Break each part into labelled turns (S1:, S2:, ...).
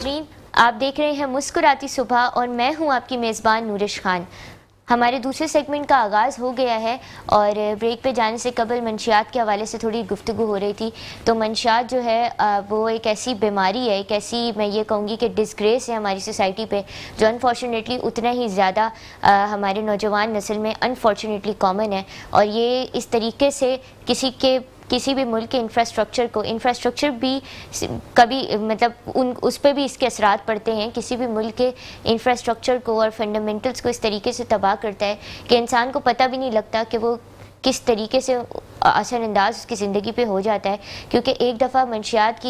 S1: ناظرین، آپ دیکھ رہے ہیں مسکراتی صبح اور میں ہوں آپ کی میزبان نورش خان۔ ہمارے دوسرے سیگمنٹ کا آغاز ہو گیا ہے اور بریک پہ جانے سے قبل منشیات کے حوالے سے تھوڑی گفتگو ہو رہی تھی۔ تو منشیات جو ہے وہ ایک ایسی بیماری ہے، ایک ایسی میں یہ کہوں گی کہ ڈسگریس ہے ہماری سوسائٹی پہ، جو انفارچونیٹلی اتنا ہی زیادہ ہمارے نوجوان نسل میں انفارچونیٹلی کامن ہے، اور یہ اس طریقے سے کسی بھی ملک کے انفراسٹرکچر بھی کبھی مطلب اس پہ بھی اس کے اثرات پڑتے ہیں۔ کسی بھی ملک کے انفراسٹرکچر کو اور فنڈامنٹلز کو اس طریقے سے تباہ کرتا ہے کہ انسان کو پتہ بھی نہیں لگتا کہ وہ کس طریقے سے اثر انداز اس کی زندگی پہ ہو جاتا ہے، کیونکہ ایک دفعہ منشیات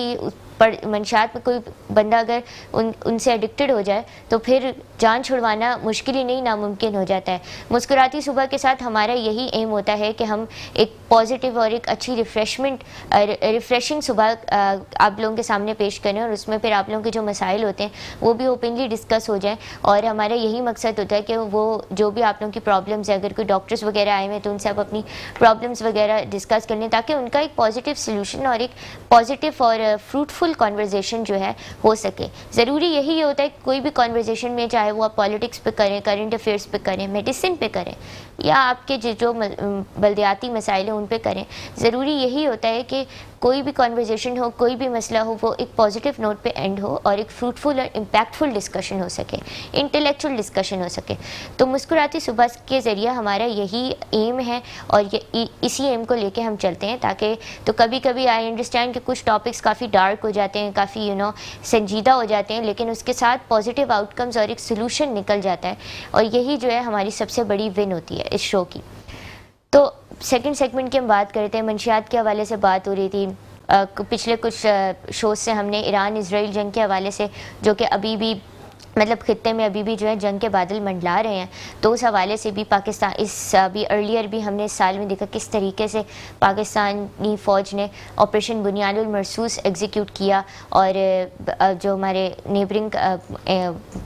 S1: میں کوئی بندہ اگر ان سے ایڈکٹڈ ہو جائے تو پھر جان چھڑوانا مشکل ہی نہیں، ناممکن ہو جاتا ہے۔ مسکراتی صبح کے ساتھ ہمارا یہی ایم ہوتا ہے کہ ہم ایک پازیٹیو اور ایک اچھی ریفریشنگ صبح آپ لوگوں کے سامنے پیش کریں، اور اس میں پھر آپ لوگوں کے جو مسائل ہوتے ہیں وہ بھی اوپنلی ڈسکس ہو جائیں، اور ہمارا یہی مقصد ہوتا ہے کہ وہ جو بھی آپ لوگوں کی پرابلمز ہیں، اگر کوئی ڈاکٹرز وغیرہ آئے ہوئے تو ان سے آپ اپنی پرابلمز وغیرہ ڈسکس کر لیں، تاکہ ان کا ایک پازیٹیو سلوشن اور ایک پازیٹیو اور فروٹفل کانورزیشن جو ہے ہو سکے۔ ضروری یہی ہوتا ہے کہ کوئی بھی کانورزیشن میں، چاہے وہ آپ پالیٹکس پہ کریں، کرنٹ افیئرس پہ کریں، میڈیسن پہ کریں، یا آپ کے جو بلدیاتی مسائل ہیں ان پہ کریں، ضروری یہی ہوتا ہے کہ کوئی بھی کانورزیشن ہو، کوئی بھی مسئلہ ہو، وہ ایک پازیٹیو نوٹ پہ اینڈ ہو اور ایک فروٹفل اور امپیکٹفل ڈسکشن ہو سکے، انٹلیکچوئل ڈسکشن ہو سکے۔ تو مسکراتی صبح کے ذریعے ہمارا یہی ایم ہے، اور اسی ایم کو لے کے ہم چلتے ہیں، تاکہ تو کبھی کبھی آئی انڈرسٹینڈ کہ کچھ ٹاپکس کافی ڈارک ہو جاتے ہیں، کافی سنجیدہ ہو جاتے ہیں، لیکن اس کے ساتھ پازیٹیو آؤٹ کمز اور ایک سلوشن نکل جاتا ہے، اور یہی جو ہے ہماری سب سے بڑی ون ہوتی ہے اس شو کی۔ تو سیکنڈ سیگمنٹ کی ہم بات کرتے ہیں، منشیات کے حوالے سے بات ہو رہی تھی۔ پچھلے کچھ شوز سے ہم نے ایران اسرائیل جنگ کے حوالے سے، جو کہ ابھی بھی مطلب خطے میں ابھی بھی جو ہے جنگ کے بادل منڈلا رہے ہیں، تو اس حوالے سے بھی پاکستان ابھی ارلیئر بھی ہم نے اس سال میں دیکھا کس طریقے سے پاکستانی فوج نے آپریشن بنیاد المرصوص ایگزیکیوٹ کیا، اور جو ہمارے نیبرنگ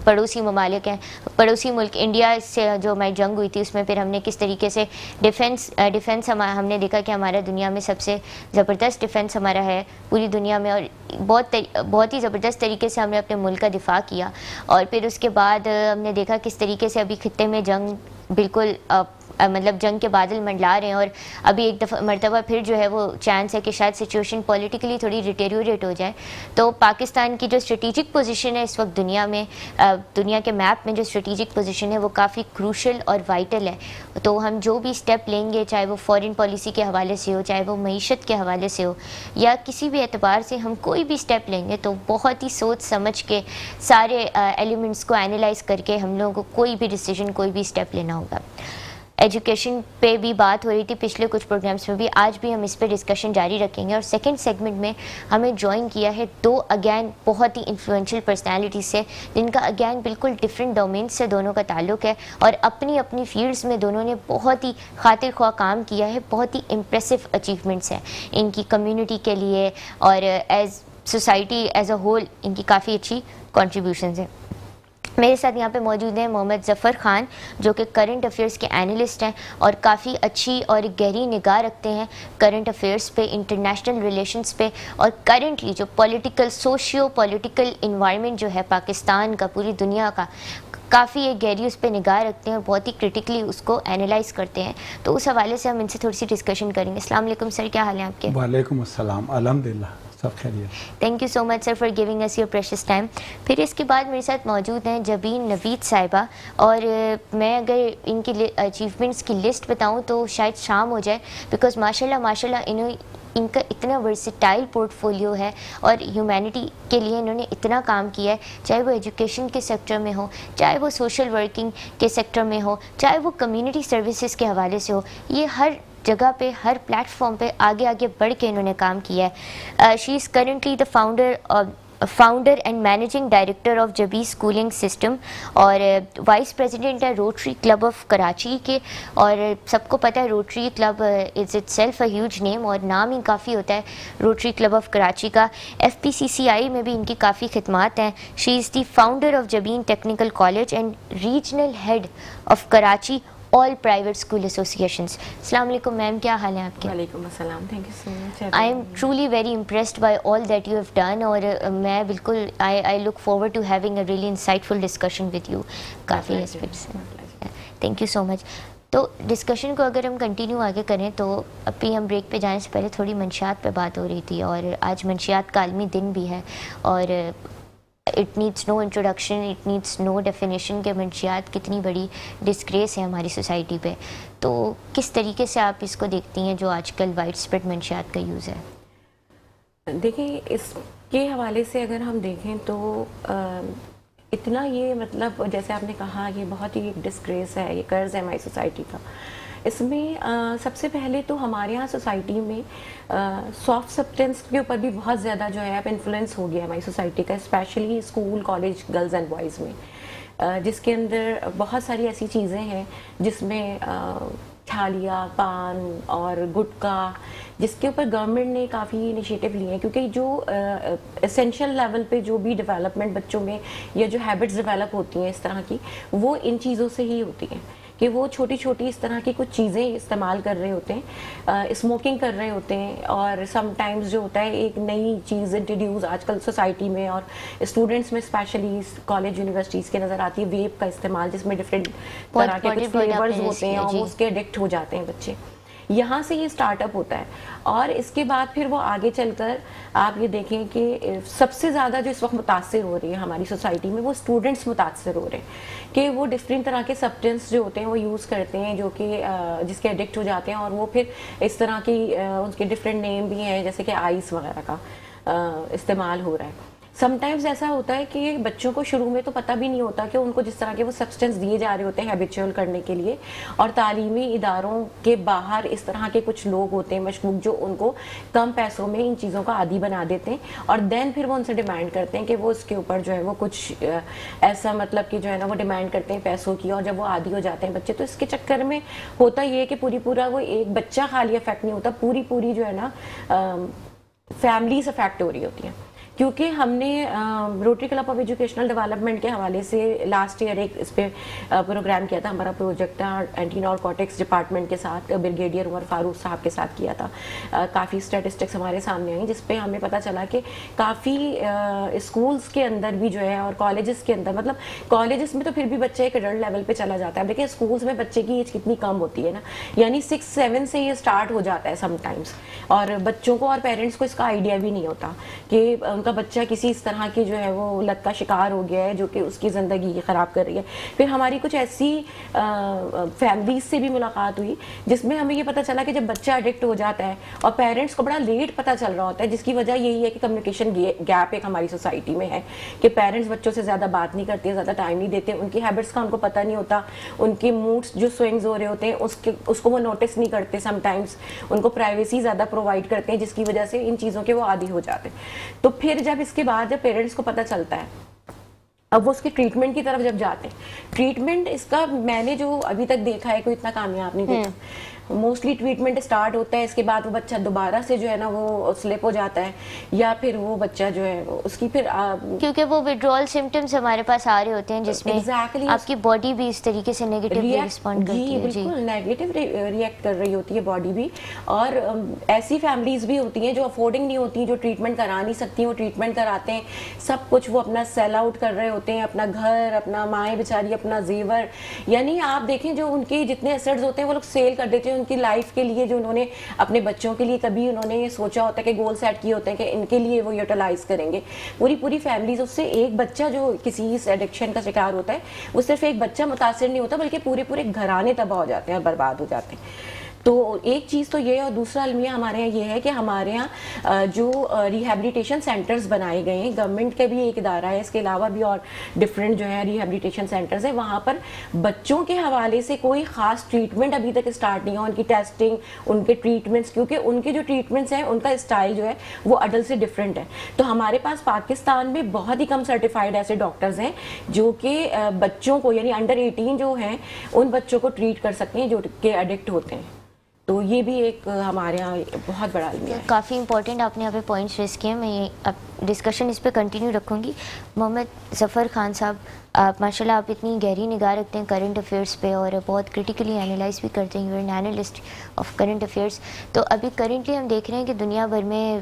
S1: پڑوسی ممالک ہیں، پڑوسی ملک انڈیا سے جو ہماری جنگ ہوئی تھی، اس میں پھر ہم نے کس طریقے سے ڈیفنس ہم نے دیکھا کہ ہمارا دنیا میں سب سے زبردست ڈیفنس ہمارا ہے پوری دنیا میں، اور بہت ہی زبردست طریقے سے ہم نے اپنے ملک کا دفاع کیا۔ اور پھر اس کے بعد ہم نے دیکھا کس طریقے سے ابھی خطے میں جنگ بالکل مطلب جنگ کے بادل منڈلا رہے ہیں، اور ابھی ایک دفعہ مرتبہ پھر جو ہے وہ چانس ہے کہ شاید سچویشن پولیٹیکلی تھوڑی ڈیٹیریوریٹ ہو جائے۔ تو پاکستان کی جو اسٹریٹجک پوزیشن ہے اس وقت دنیا میں، دنیا کے میپ میں جو اسٹریٹجک پوزیشن ہے وہ کافی کروشل اور وائٹل ہے۔ تو ہم جو بھی اسٹیپ لیں گے، چاہے وہ فارن پالیسی کے حوالے سے ہو، چاہے وہ معیشت کے حوالے سے ہو، یا کسی بھی اعتبار سے ہم کوئی بھی اسٹیپ لیں گے، تو بہت ہی سوچ سمجھ کے سارے ایلیمنٹس کو اینالائز کر کے ہم لوگوں کو کوئی بھی ڈیسیجن، کوئی بھی اسٹیپ لینا ہوگا۔ ایجوکیشن پہ بھی بات ہو رہی تھی پچھلے کچھ پروگرامس میں بھی، آج بھی ہم اس پہ ڈسکشن جاری رکھیں گے، اور سیکنڈ سیگمنٹ میں ہمیں جوائن کیا ہے دو اگین بہت ہی انفلوئنشل پرسنالٹیز سے، جن کا اگین بالکل ڈفرینٹ ڈومینس سے دونوں کا تعلق ہے، اور اپنی اپنی فیلڈز میں دونوں نے بہت ہی خاطر خواہ کام کیا ہے، بہت ہی امپریسو اچیومنٹس ہیں ان کی کمیونٹی کے لیے، اور as society as a whole ان کی کافی اچھی کنٹریبیوشنز ہیں۔ میرے ساتھ یہاں پہ موجود ہیں محمد ظفر خان، جو کہ کرنٹ افیئرس کے اینالسٹ ہیں، اور کافی اچھی اور گہری نگاہ رکھتے ہیں کرنٹ افیئرس پہ، انٹرنیشنل ریلیشنز پہ، اور کرنٹلی جو پولیٹیکل سوشیو پولیٹیکل انوائرمنٹ جو ہے پاکستان کا، پوری دنیا کا، کافی ایک گہری اس پہ نگاہ رکھتے ہیں، اور بہت ہی کرٹیکلی اس کو اینالائز کرتے ہیں۔ تو اس حوالے سے ہم ان سے تھوڑی سی ڈسکشن کریں گے۔ السلام علیکم سر، کیا حال ہے آپ کے؟
S2: وعلیکم السلام، الحمدللہ سب خیریت۔
S1: Thank you so much sir for giving us your precious time. پھر اس کے بعد میرے ساتھ موجود ہیں جبین نوید صاحبہ، اور میں اگر ان کی اچیومنٹس کی لسٹ بتاؤں تو شاید شام ہو جائے، بیکاز ماشاء اللہ ان کا اتنا ورسٹائل پورٹ فولیو ہے، اور ہیومینٹی کے لیے انہوں نے اتنا کام کیا ہے، چاہے وہ ایجوکیشن کے سیکٹر میں ہو، چاہے وہ سوشل ورکنگ کے سیکٹر میں ہو، چاہے وہ کمیونٹی سروسز کے حوالے سے ہو، یہ ہر جگہ پہ، ہر پلیٹ فارم پہ آگے بڑھ کے انہوں نے کام کیا ہے۔ She is currently the founder and managing director of Jabi schooling system, اور وائس پریزیڈنٹ ہے روٹری کلب آف کراچی کے، اور سب کو پتہ ہے Rotary Club is itself a huge name, اور نام ہی کافی ہوتا ہے روٹری کلب آف کراچی کا۔ FPCCI میں بھی ان کی کافی خدمات ہیں۔ She is the founder of Jabeen technical college and regional head of Karachi all private school associations. Assalamu alaikum ma'am, kya haal hai aapke?
S3: Walaikum assalam, thank you so much.
S1: I am truly very impressed by all that you have done, اور میں بالکل I look forward to having a really insightful discussion with you coffee aspects. Thank you so much. تو discussion کو اگر ہم continue آگے کریں تو ابھی ہم بریک پہ جانے سے پہلے تھوڑی منشیات پہ بات ہو رہی تھی، اور آج منشیات کا عالمی دن بھی ہے، اور it needs no introduction, it needs no definition کہ منشیات کتنی بڑی ڈسگریس ہے ہماری سوسائٹی پہ. تو کس طریقے سے آپ اس کو دیکھتی ہیں جو آج کل وائڈ اسپریڈ منشیات کا یوز ہے؟
S3: دیکھیں اس کے حوالے سے اگر ہم دیکھیں تو اتنا یہ مطلب جیسے آپ نے کہا یہ بہت ہی ایک ڈسگریس ہے، یہ قرض ہے ہماری سوسائٹی کا. اس میں سب سے پہلے تو ہمارے یہاں سوسائٹی میں سافٹ سبسٹینس کے اوپر بھی بہت زیادہ جو ہے اب انفلوئنس ہو گیا ہماری سوسائٹی کا، especially school college girls and boys میں، جس کے اندر بہت ساری ایسی چیزیں ہیں جس میں چھالیا، پان اور گٹکا، جس کے اوپر گورنمنٹ نے کافی انیشیٹو لیے ہیں، کیونکہ جو اسینشیل لیول پہ جو بھی ڈیولپمنٹ بچوں میں یا جو ہیبٹس ڈیولپ ہوتی ہیں اس طرح کی، وہ ان چیزوں سے ہی ہوتی ہیں کہ وہ چھوٹی چھوٹی اس طرح کی کچھ چیزیں استعمال کر رہے ہوتے ہیں، اسموکنگ کر رہے ہوتے ہیں، اور سم ٹائمز جو ہوتا ہے ایک نئی چیز انٹروڈیوس آج کل سوسائٹی میں اور اسٹوڈنٹس میں اسپیشلی کالج یونیورسٹیز کے نظر آتی ہے، ویپ کا استعمال جس میں ڈفرینٹ طرح کے کچھ فلیورز ہوتے ہیں اور وہ اس کے ایڈکٹ ہو جاتے ہیں بچے. یہاں سے یہ سٹارٹ اپ ہوتا ہے، اور اس کے بعد پھر وہ آگے چل کر آپ یہ دیکھیں کہ سب سے زیادہ جو اس وقت متاثر ہو رہی ہے ہماری سوسائٹی میں وہ اسٹوڈنٹس متاثر ہو رہے ہیں کہ وہ ڈفرینٹ طرح کے سبسٹینس جو ہوتے ہیں وہ یوز کرتے ہیں، جو کہ جس کے ایڈکٹ ہو جاتے ہیں، اور وہ پھر اس طرح کی ان کے ڈفرینٹ نیم بھی ہیں جیسے کہ آئس وغیرہ کا استعمال ہو رہا ہے. سم ٹائمز ایسا ہوتا ہے کہ بچوں کو شروع میں تو پتہ بھی نہیں ہوتا کہ ان کو جس طرح کے وہ سبسٹینس دیے جا رہے ہوتے ہیں ہیبیچول کرنے کے لیے، اور تعلیمی اداروں کے باہر اس طرح کے کچھ لوگ ہوتے ہیں مشکوک جو ان کو کم پیسوں میں ان چیزوں کا عادی بنا دیتے ہیں، اور دین پھر وہ ان سے ڈیمانڈ کرتے ہیں کہ وہ اس کے اوپر جو ہے وہ کچھ ایسا مطلب کہ جو ہے نا وہ ڈیمانڈ کرتے ہیں پیسوں کی، اور جب وہ عادی ہو جاتے ہیں بچے تو اس کے چکر میں ہوتا یہ ہے کہ پورا وہ ایک بچہ خالی افیکٹ نہیں ہوتا، پوری جو ہے نا فیملیز افیکٹ ہو رہی ہوتی ہیں. کیونکہ ہم نے Rotary Club of educational development کے حوالے سے لاسٹ ایئر ایک اس پہ پروگرام کیا تھا، ہمارا پروجیکٹ تھا اینٹی نارکوٹکس ڈپارٹمنٹ کے ساتھ، بریگیڈیئر عمر فاروق صاحب کے ساتھ کیا تھا. کافی اسٹیٹسٹکس ہمارے سامنے آئیں جس پہ ہمیں پتہ چلا کہ کافی اسکولس کے اندر بھی جو ہے اور کالجز کے اندر، مطلب کالجز میں تو پھر بھی بچہ ایک ایڈلٹ لیول پہ چلا جاتا ہے، لیکن اسکولس میں بچے کی ایج کتنی کم ہوتی ہے نا، یعنی 6-7 سے یہ اسٹارٹ ہو جاتا ہے سم ٹائمس، اور بچوں کو اور پیرنٹس کو اس کا آئیڈیا بھی نہیں ہوتا کہ ان کا بچہ کسی اس طرح کی جو ہے وہ لت کا شکار ہو گیا ہے جو کہ اس کی زندگی خراب کر رہی ہے. پھر ہماری کچھ ایسی فیملیز سے بھی ملاقات ہوئی جس میں ہمیں یہ پتہ چلا کہ جب بچہ ایڈکٹ ہو جاتا ہے اور پیرنٹس کو بڑا لیٹ پتہ چل رہا ہوتا ہے، جس کی وجہ یہی ہے کہ کمیونیکیشن گیپ ایک ہماری سوسائٹی میں ہے کہ پیرنٹس بچوں سے زیادہ بات نہیں کرتے، زیادہ ٹائم نہیں دیتے، ان کی ہیبٹس کا ان کو پتہ نہیں ہوتا، ان کے موڈس جو سوئنگز ہو رہے ہوتے ہیں اس کو وہ نوٹس نہیں کرتے، سم ٹائمس ان کو پرائیویسی زیادہ پرووائڈ کرتے ہیں جس کی وجہ سے ان چیزوں کے وہ عادی ہو جاتے ہیں. تو پھر جب اس کے بعد جب پیرنٹس کو پتہ چلتا ہے، اب وہ اس کے ٹریٹمنٹ کی طرف جب جاتے ہیں، ٹریٹمنٹ اس کا میں نے جو ابھی تک دیکھا ہے کوئی اتنا کامیاب نہیں دیکھا. موسٹلی ٹریٹمنٹ اسٹارٹ ہوتا ہے، اس کے بعد وہ بچہ دوبارہ سے جو ہے نا وہ سلپ ہو جاتا ہے، یا پھر وہ بچہ جو ہے اس کی پھر
S1: کیونکہ وہ وڈرول سمٹمز ہمارے پاس آ رہے ہوتے ہیں جس میں آپ کی باڈی بھی اس طریقے سے نیگیٹیولی رسپونڈ کرتی ہے.
S3: بالکل نیگیٹو ریئیکٹ کر رہی ہوتی ہے باڈی بھی، اور ایسی فیملیز بھی ہوتی ہیں جو افورڈنگ نہیں ہوتی، جو ٹریٹمنٹ کرا نہیں سکتی، وہ ٹریٹمنٹ کراتے ہیں، سب کچھ وہ اپنا سیل آؤٹ کر رہے ہوتے ہیں، اپنا گھر، اپنا مائیں بیچاری، اپنا زیور، یعنی آپ دیکھیں جو ان کے جتنے ایسٹس ہوتے ہیں وہ لوگ سیل کر دیتے ہیں ان کی لائف کے لیے، جو انہوں نے اپنے بچوں کے لیے کبھی انہوں نے یہ سوچا ہوتا ہے کہ گول سیٹ کیے ہوتے ہیں کہ ان کے لیے وہ یوٹیلائز کریں گے. پوری فیملیز، اس سے ایک بچہ جو کسی اس ایڈکشن کا شکار ہوتا ہے، وہ صرف ایک بچہ متاثر نہیں ہوتا بلکہ پورے گھرانے تباہ ہو جاتے ہیں اور برباد ہو جاتے ہیں. تو ایک چیز تو یہ، اور دوسرا المیہ ہمارے یہاں یہ ہے کہ ہمارے یہاں جو ریہیبلیٹیشن سینٹرز بنائے گئے ہیں، گورنمنٹ کا بھی ایک ادارہ ہے، اس کے علاوہ بھی اور ڈفرینٹ جو ہے ریہیبلیٹیشن سینٹرز ہیں، وہاں پر بچوں کے حوالے سے کوئی خاص ٹریٹمنٹ ابھی تک اسٹارٹ نہیں ہوا، ان کی ٹیسٹنگ، ان کے ٹریٹمنٹس، کیونکہ ان کے جو ٹریٹمنٹس ہیں ان کا اسٹائل جو ہے وہ اڈلٹ سے ڈفرینٹ ہے. تو ہمارے پاس پاکستان میں بہت ہی کم سرٹیفائڈ ایسے ڈاکٹرز ہیں جو کہ بچوں کو، یعنی انڈر 18 جو ہیں ان بچوں کو ٹریٹ کر سکتے ہیں جو کہ ایڈکٹ ہوتے ہیں. تو یہ بھی ایک ہمارے یہاں بہت بڑا المیہ ہے.
S1: کافی امپورٹنٹ آپ نے یہاں پہ پوائنٹس ریز کیے ہیں. میں اب ڈسکشن اس پہ کنٹینیو رکھوں گی. محمد ظفر خان صاحب, آپ ماشاء اللہ آپ اتنی گہری نگاہ رکھتے ہیں کرنٹ افیئرس پہ اور بہت کرٹیکلی انالائز بھی کرتے ہیں. You an analyst of current affairs. تو ابھی کرنٹلی ہم دیکھ رہے ہیں کہ دنیا بھر میں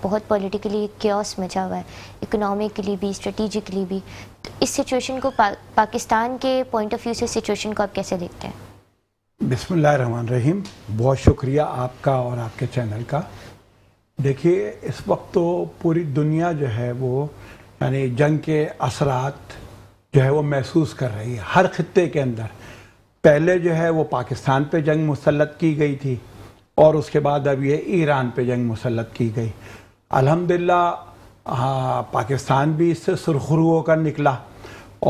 S1: بہت پولیٹیکلی کیوس مچا ہوا ہے, اکنامکلی بھی, اسٹریٹجکلی بھی. تو اس سچویشن کو پاکستان کے پوائنٹ آف ویو سے سچویشن کو آپ کیسے دیکھتے ہیں؟
S2: بسم اللہ الرحمن الرحیم. بہت شکریہ آپ کا اور آپ کے چینل کا. دیکھیے اس وقت تو پوری دنیا جو ہے وہ یعنی جنگ کے اثرات جو ہے وہ محسوس کر رہی ہے ہر خطے کے اندر. پہلے جو ہے وہ پاکستان پہ جنگ مسلط کی گئی تھی اور اس کے بعد اب یہ ایران پہ جنگ مسلط کی گئی. الحمدللہ پاکستان بھی اس سے سرخرو ہو کر نکلا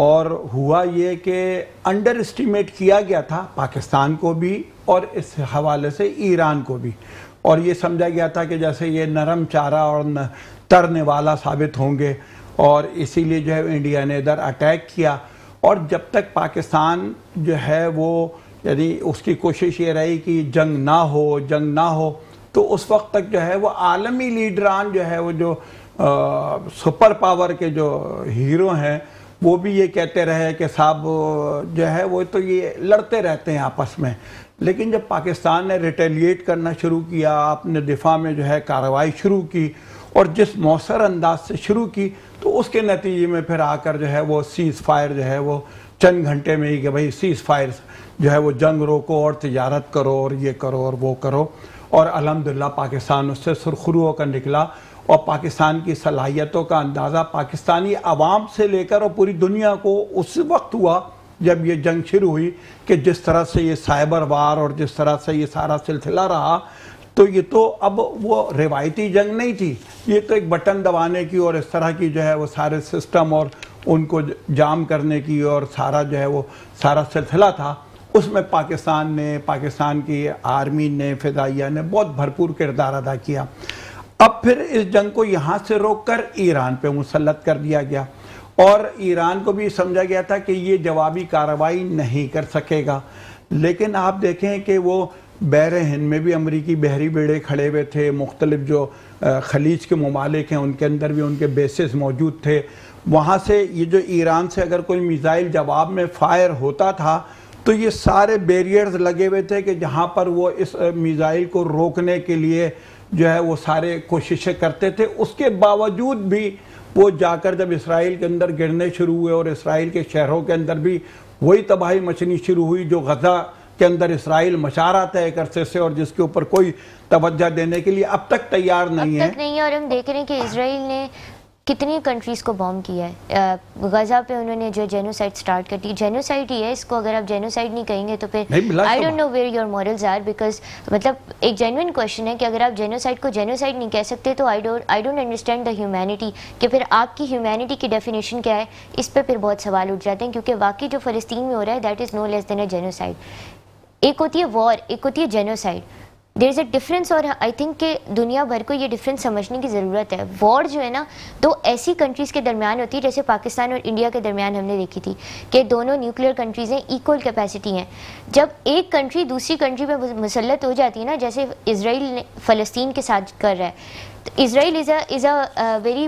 S2: اور ہوا یہ کہ انڈر اسٹیمیٹ کیا گیا تھا پاکستان کو بھی اور اس حوالے سے ایران کو بھی, اور یہ سمجھا گیا تھا کہ جیسے یہ نرم چارہ اور ترنے والا ثابت ہوں گے, اور اسی لیے جو ہے انڈیا نے ادھر اٹیک کیا. اور جب تک پاکستان جو ہے وہ یعنی اس کی کوشش یہ رہی کہ جنگ نہ ہو تو اس وقت تک جو ہے وہ عالمی لیڈران جو ہے وہ جو سپر پاور کے جو ہیرو ہیں وہ بھی یہ کہتے رہے کہ صاحب جو ہے وہ تو یہ لڑتے رہتے ہیں آپس میں. لیکن جب پاکستان نے ریٹیلیٹ کرنا شروع کیا, اپنے دفاع میں جو ہے کارروائی شروع کی اور جس مؤثر انداز سے شروع کی, تو اس کے نتیجے میں پھر آ کر جو ہے وہ سیز فائر جو ہے وہ چند گھنٹے میں ہی کہ بھائی سیز فائر جو ہے وہ جنگ روکو اور تجارت کرو اور یہ کرو اور وہ کرو. اور الحمدللہ پاکستان اس سے سرخرو ہو کر نکلا اور پاکستان کی صلاحیتوں کا اندازہ پاکستانی عوام سے لے کر اور پوری دنیا کو اس وقت ہوا جب یہ جنگ شروع ہوئی کہ جس طرح سے یہ سائبر وار اور جس طرح سے یہ سارا سلسلہ رہا, تو یہ تو اب وہ روایتی جنگ نہیں تھی, یہ تو ایک بٹن دبانے کی اور اس طرح کی جو ہے وہ سارے سسٹم اور ان کو جام کرنے کی اور سارا جو ہے وہ سارا سلسلہ تھا. اس میں پاکستان کی آرمی نے, فضائیہ نے بہت بھرپور کردار ادا کیا. اب پھر اس جنگ کو یہاں سے روک کر ایران پہ مسلط کر دیا گیا اور ایران کو بھی سمجھا گیا تھا کہ یہ جوابی کارروائی نہیں کر سکے گا. لیکن آپ دیکھیں کہ وہ بحر ہند میں بھی امریکی بحری بیڑے کھڑے ہوئے تھے, مختلف جو خلیج کے ممالک ہیں ان کے اندر بھی ان کے بیسز موجود تھے. وہاں سے یہ جو ایران سے اگر کوئی میزائل جواب میں فائر ہوتا تھا تو یہ سارے بیریئرز لگے ہوئے تھے کہ جہاں پر وہ اس میزائل کو روکنے کے لیے جو ہے وہ سارے کوششیں کرتے تھے. اس کے باوجود بھی وہ جا کر جب اسرائیل کے اندر گرنے شروع ہوئے اور اسرائیل کے شہروں کے اندر بھی وہی تباہی مچنی شروع ہوئی جو غزہ کے اندر اسرائیل مچا رہا تھا ایک عرصے سے اور جس کے اوپر کوئی توجہ دینے کے لیے اب تک تیار نہیں ہے.
S1: اور ہم دیکھ رہے ہیں کہ اسرائیل نے کتنی کنٹریز کو بوم کیا ہے. غزہ پہ انہوں نے جو جینوسائیڈ سٹارٹ کر دی, جینوسائیڈ ہی ہے اس کو, اگر آپ جینوسائیڈ نہیں کہیں گے تو پھر I don't know where your morals are, because مطلب ایک جینوئن کوشچن ہے کہ اگر آپ جینوسائیڈ کو جینوسائیڈ نہیں کہہ سکتے تو I don't understand the humanity, کہ پھر آپ کی ہیومینٹی کی ڈیفینیشن کیا ہے. اس پہ پھر بہت سوال اٹھ جاتے ہیں کیونکہ واقعی جو فلسطین میں ہو رہا ہے that is know less then a genocide. ایک ہوتی ہے وار, ایک ہوتی ہے genocide. There is a difference, اور آئی تھنک کہ دنیا بھر کو یہ ڈفرینس سمجھنے کی ضرورت ہے. وار جو ہے نا دو ایسی کنٹریز کے درمیان ہوتی ہے جیسے پاکستان اور انڈیا کے درمیان ہم نے دیکھی تھی کہ دونوں نیوکلیئر کنٹریز ہیں, ایکول کیپیسٹی ہیں. جب ایک کنٹری دوسری کنٹری پہ مسلط ہو جاتی ہے نا, جیسے اسرائیل نے فلسطین کے ساتھ کر رہا ہے, تو اسرائیل از اے ویری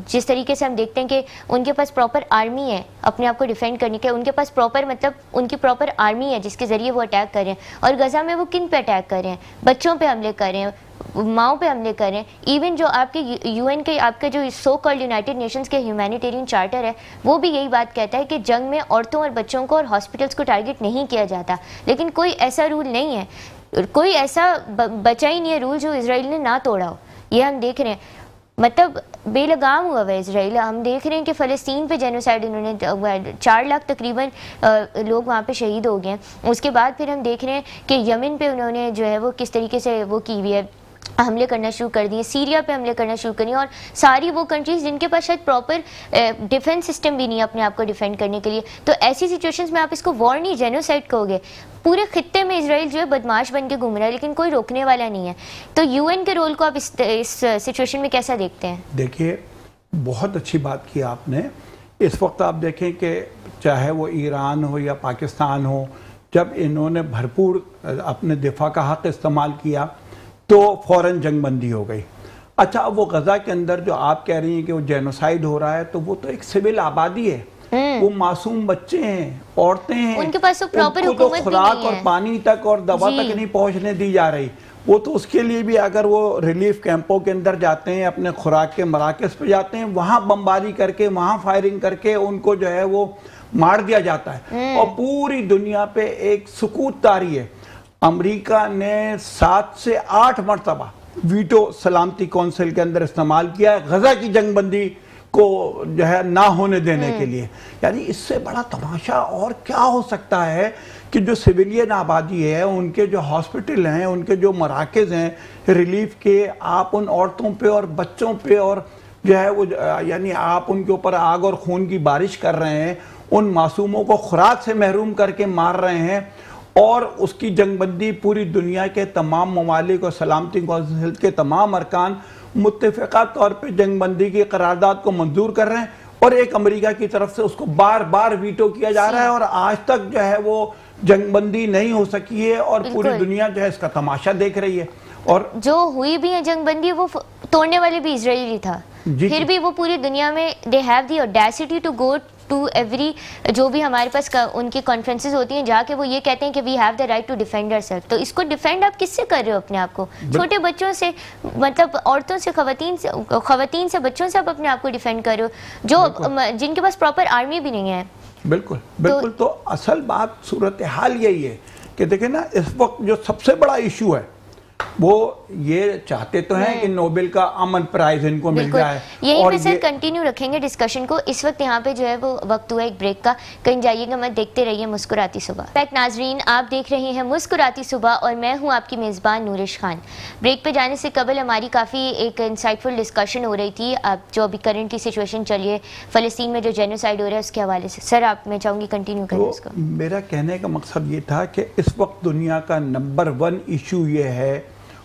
S1: جس طریقے سے ہم دیکھتے ہیں کہ ان کے پاس پراپر آرمی ہے اپنے آپ کو ڈیفینڈ کرنے کے, ان کے پاس پراپر مطلب ان کی پراپر آرمی ہے جس کے ذریعے وہ اٹیک کر رہے ہیں. اور غزہ میں وہ کن پہ اٹیک کر رہے ہیں؟ بچوں پہ حملے کر رہے ہیں, ماؤں پہ حملے کر رہے ہیں. ایون جو آپ کے یو این کے آپ کے جو سو کالڈ یونائٹڈ نیشنز کے ہیومینیٹیرین چارٹر ہے وہ بھی یہی بات کہتا ہے کہ جنگ میں عورتوں اور بچوں کو اور ہاسپٹلس کو ٹارگٹ نہیں کیا جاتا. لیکن کوئی ایسا رول نہیں ہے, کوئی ایسا بچا ہی نہیں ہے رول جو اسرائیل نے نہ توڑا ہو. یہ ہم دیکھ رہے ہیں, مطلب بے لگام ہوا ہے اسرائیل. ہم دیکھ رہے ہیں کہ فلسطین پہ جینوسائیڈ انہوں نے 4 لاکھ تقریباً لوگ وہاں پہ شہید ہو گئے ہیں. اس کے بعد پھر ہم دیکھ رہے ہیں کہ یمن پہ انہوں نے جو ہے وہ کس طریقے سے وہ کی ہوئی ہے, حملے کرنا شروع کر دیے, سیریا پہ حملے کرنا شروع کر دیے, اور ساری وہ کنٹریز جن کے پاس شاید پراپر ڈیفینس سسٹم بھی نہیں ہے اپنے آپ کو ڈیفینڈ کرنے کے لیے. تو ایسی سچویشنز میں آپ اس کو وار نہیں جینوسائیڈ کہو گے. پورے خطے میں اسرائیل جو ہے بدماش بن کے گھوم رہا ہے لیکن کوئی روکنے والا نہیں ہے. تو یو این کے رول کو آپ اس سچویشن میں کیسا دیکھتے ہیں؟
S2: دیکھیے بہت اچھی بات کی آپ نے. اس وقت آپ دیکھیں کہ چاہے وہ ایران ہو یا پاکستان ہو, جب انہوں نے بھرپور اپنے دفاع کا حق استعمال کیا تو فوراً جنگ بندی ہو گئی. اچھا اب وہ غزہ کے اندر جو آپ کہہ رہی ہیں کہ وہ جینوسائیڈ ہو رہا ہے تو وہ تو ایک سول آبادی ہے, وہ معصوم بچے ہیں, عورتیں ہیں,
S1: ان کے پاس تو پراپر
S2: ان کو
S1: حکومت
S2: تو
S1: بھی نہیں
S2: خوراک اور
S1: ہے,
S2: پانی تک اور دوا تک نہیں پہنچنے دی جا رہی. وہ تو اس کے لیے بھی اگر وہ ریلیف کیمپوں کے اندر جاتے ہیں, اپنے خوراک کے مراکز پہ جاتے ہیں, وہاں بمباری کر کے, وہاں فائرنگ کر کے ان کو جو ہے وہ مار دیا جاتا ہے. اور پوری دنیا پہ ایک سکوت طاری ہے. امریکہ نے 7 سے 8 مرتبہ ویٹو سلامتی کونسل کے اندر استعمال کیا ہے غزہ کی جنگ بندی کو جو ہے نہ ہونے دینے کے لیے. یعنی اس سے بڑا تماشا اور کیا ہو سکتا ہے کہ جو سویلین آبادی ہے, ان کے جو ہاسپٹل ہیں, ان کے جو مراکز ہیں ریلیف کے, آپ ان عورتوں پہ اور بچوں پہ اور جو ہے وہ یعنی آپ ان کے اوپر آگ اور خون کی بارش کر رہے ہیں, ان معصوموں کو خوراک سے محروم کر کے مار رہے ہیں, اور اس کی جنگ بندی پوری دنیا کے تمام ممالک اور سلامتی کونسل کے تمام ارکان متفقہ طور پہ جنگ بندی کی قرارداد کو منظور کر رہے ہیں, اور ایک امریکہ کی طرف سے اس کو بار بار ویٹو کیا جا رہا ہے, اور آج تک جو ہے وہ جنگ بندی نہیں ہو سکی ہے, اور پوری دنیا جو ہے اس کا تماشا دیکھ رہی ہے. اور
S1: جو ہوئی بھی ہے جنگ بندی وہ توڑنے والے بھی اسرائیلی تھا, پھر بھی وہ پوری دنیا میں they have the audacity to go to every جو بھی ہمارے پاس ان کی کانفرنسز ہوتی ہیں جا کے وہ یہ کہتے ہیں کہ we have the right to defend ourselves. تو اس کو ڈیفینڈ آپ کس سے کر رہے ہو اپنے آپ کو؟ چھوٹے بچوں سے, مطلب عورتوں سے, خواتین سے, بچوں سے آپ اپنے آپ کو ڈیفینڈ کر رہے ہو جو جن کے پاس پراپر آرمی بھی نہیں ہے.
S2: بالکل بالکل. تو اصل بات صورتحال یہی ہے کہ دیکھیں نا, اس وقت جو سب سے بڑا ایشو ہے وہ یہ چاہتے تو ہیں کہ نوبل کا امن پرائز ان کو مل جائے.
S1: یہی پہ سر کنٹینیو رکھیں گے ڈسکشن کو. اس وقت یہاں پہ جو ہے وہ وقت ہوا ایک بریک کا, کہیں جائیے گا مت, دیکھتے رہیے مسکراتی صبح. ناظرین آپ دیکھ رہے ہیں مسکراتی صبح اور میں ہوں آپ کی میزبان نورش خان. بریک پہ جانے سے قبل ہماری کافی ایک انسائٹفل ڈسکشن ہو رہی تھی اب جو ابھی کرنٹلی سچویشن چلی ہے فلسطین میں جو جینوسائیڈ ہو رہا ہے اس کے حوالے سے. سر آپ میں چاہوں گی کنٹینیو کریں اس کو.
S2: میرا کہنے کا مقصد یہ تھا کہ اس وقت دنیا کا نمبر 1 ایشو یہ ہے,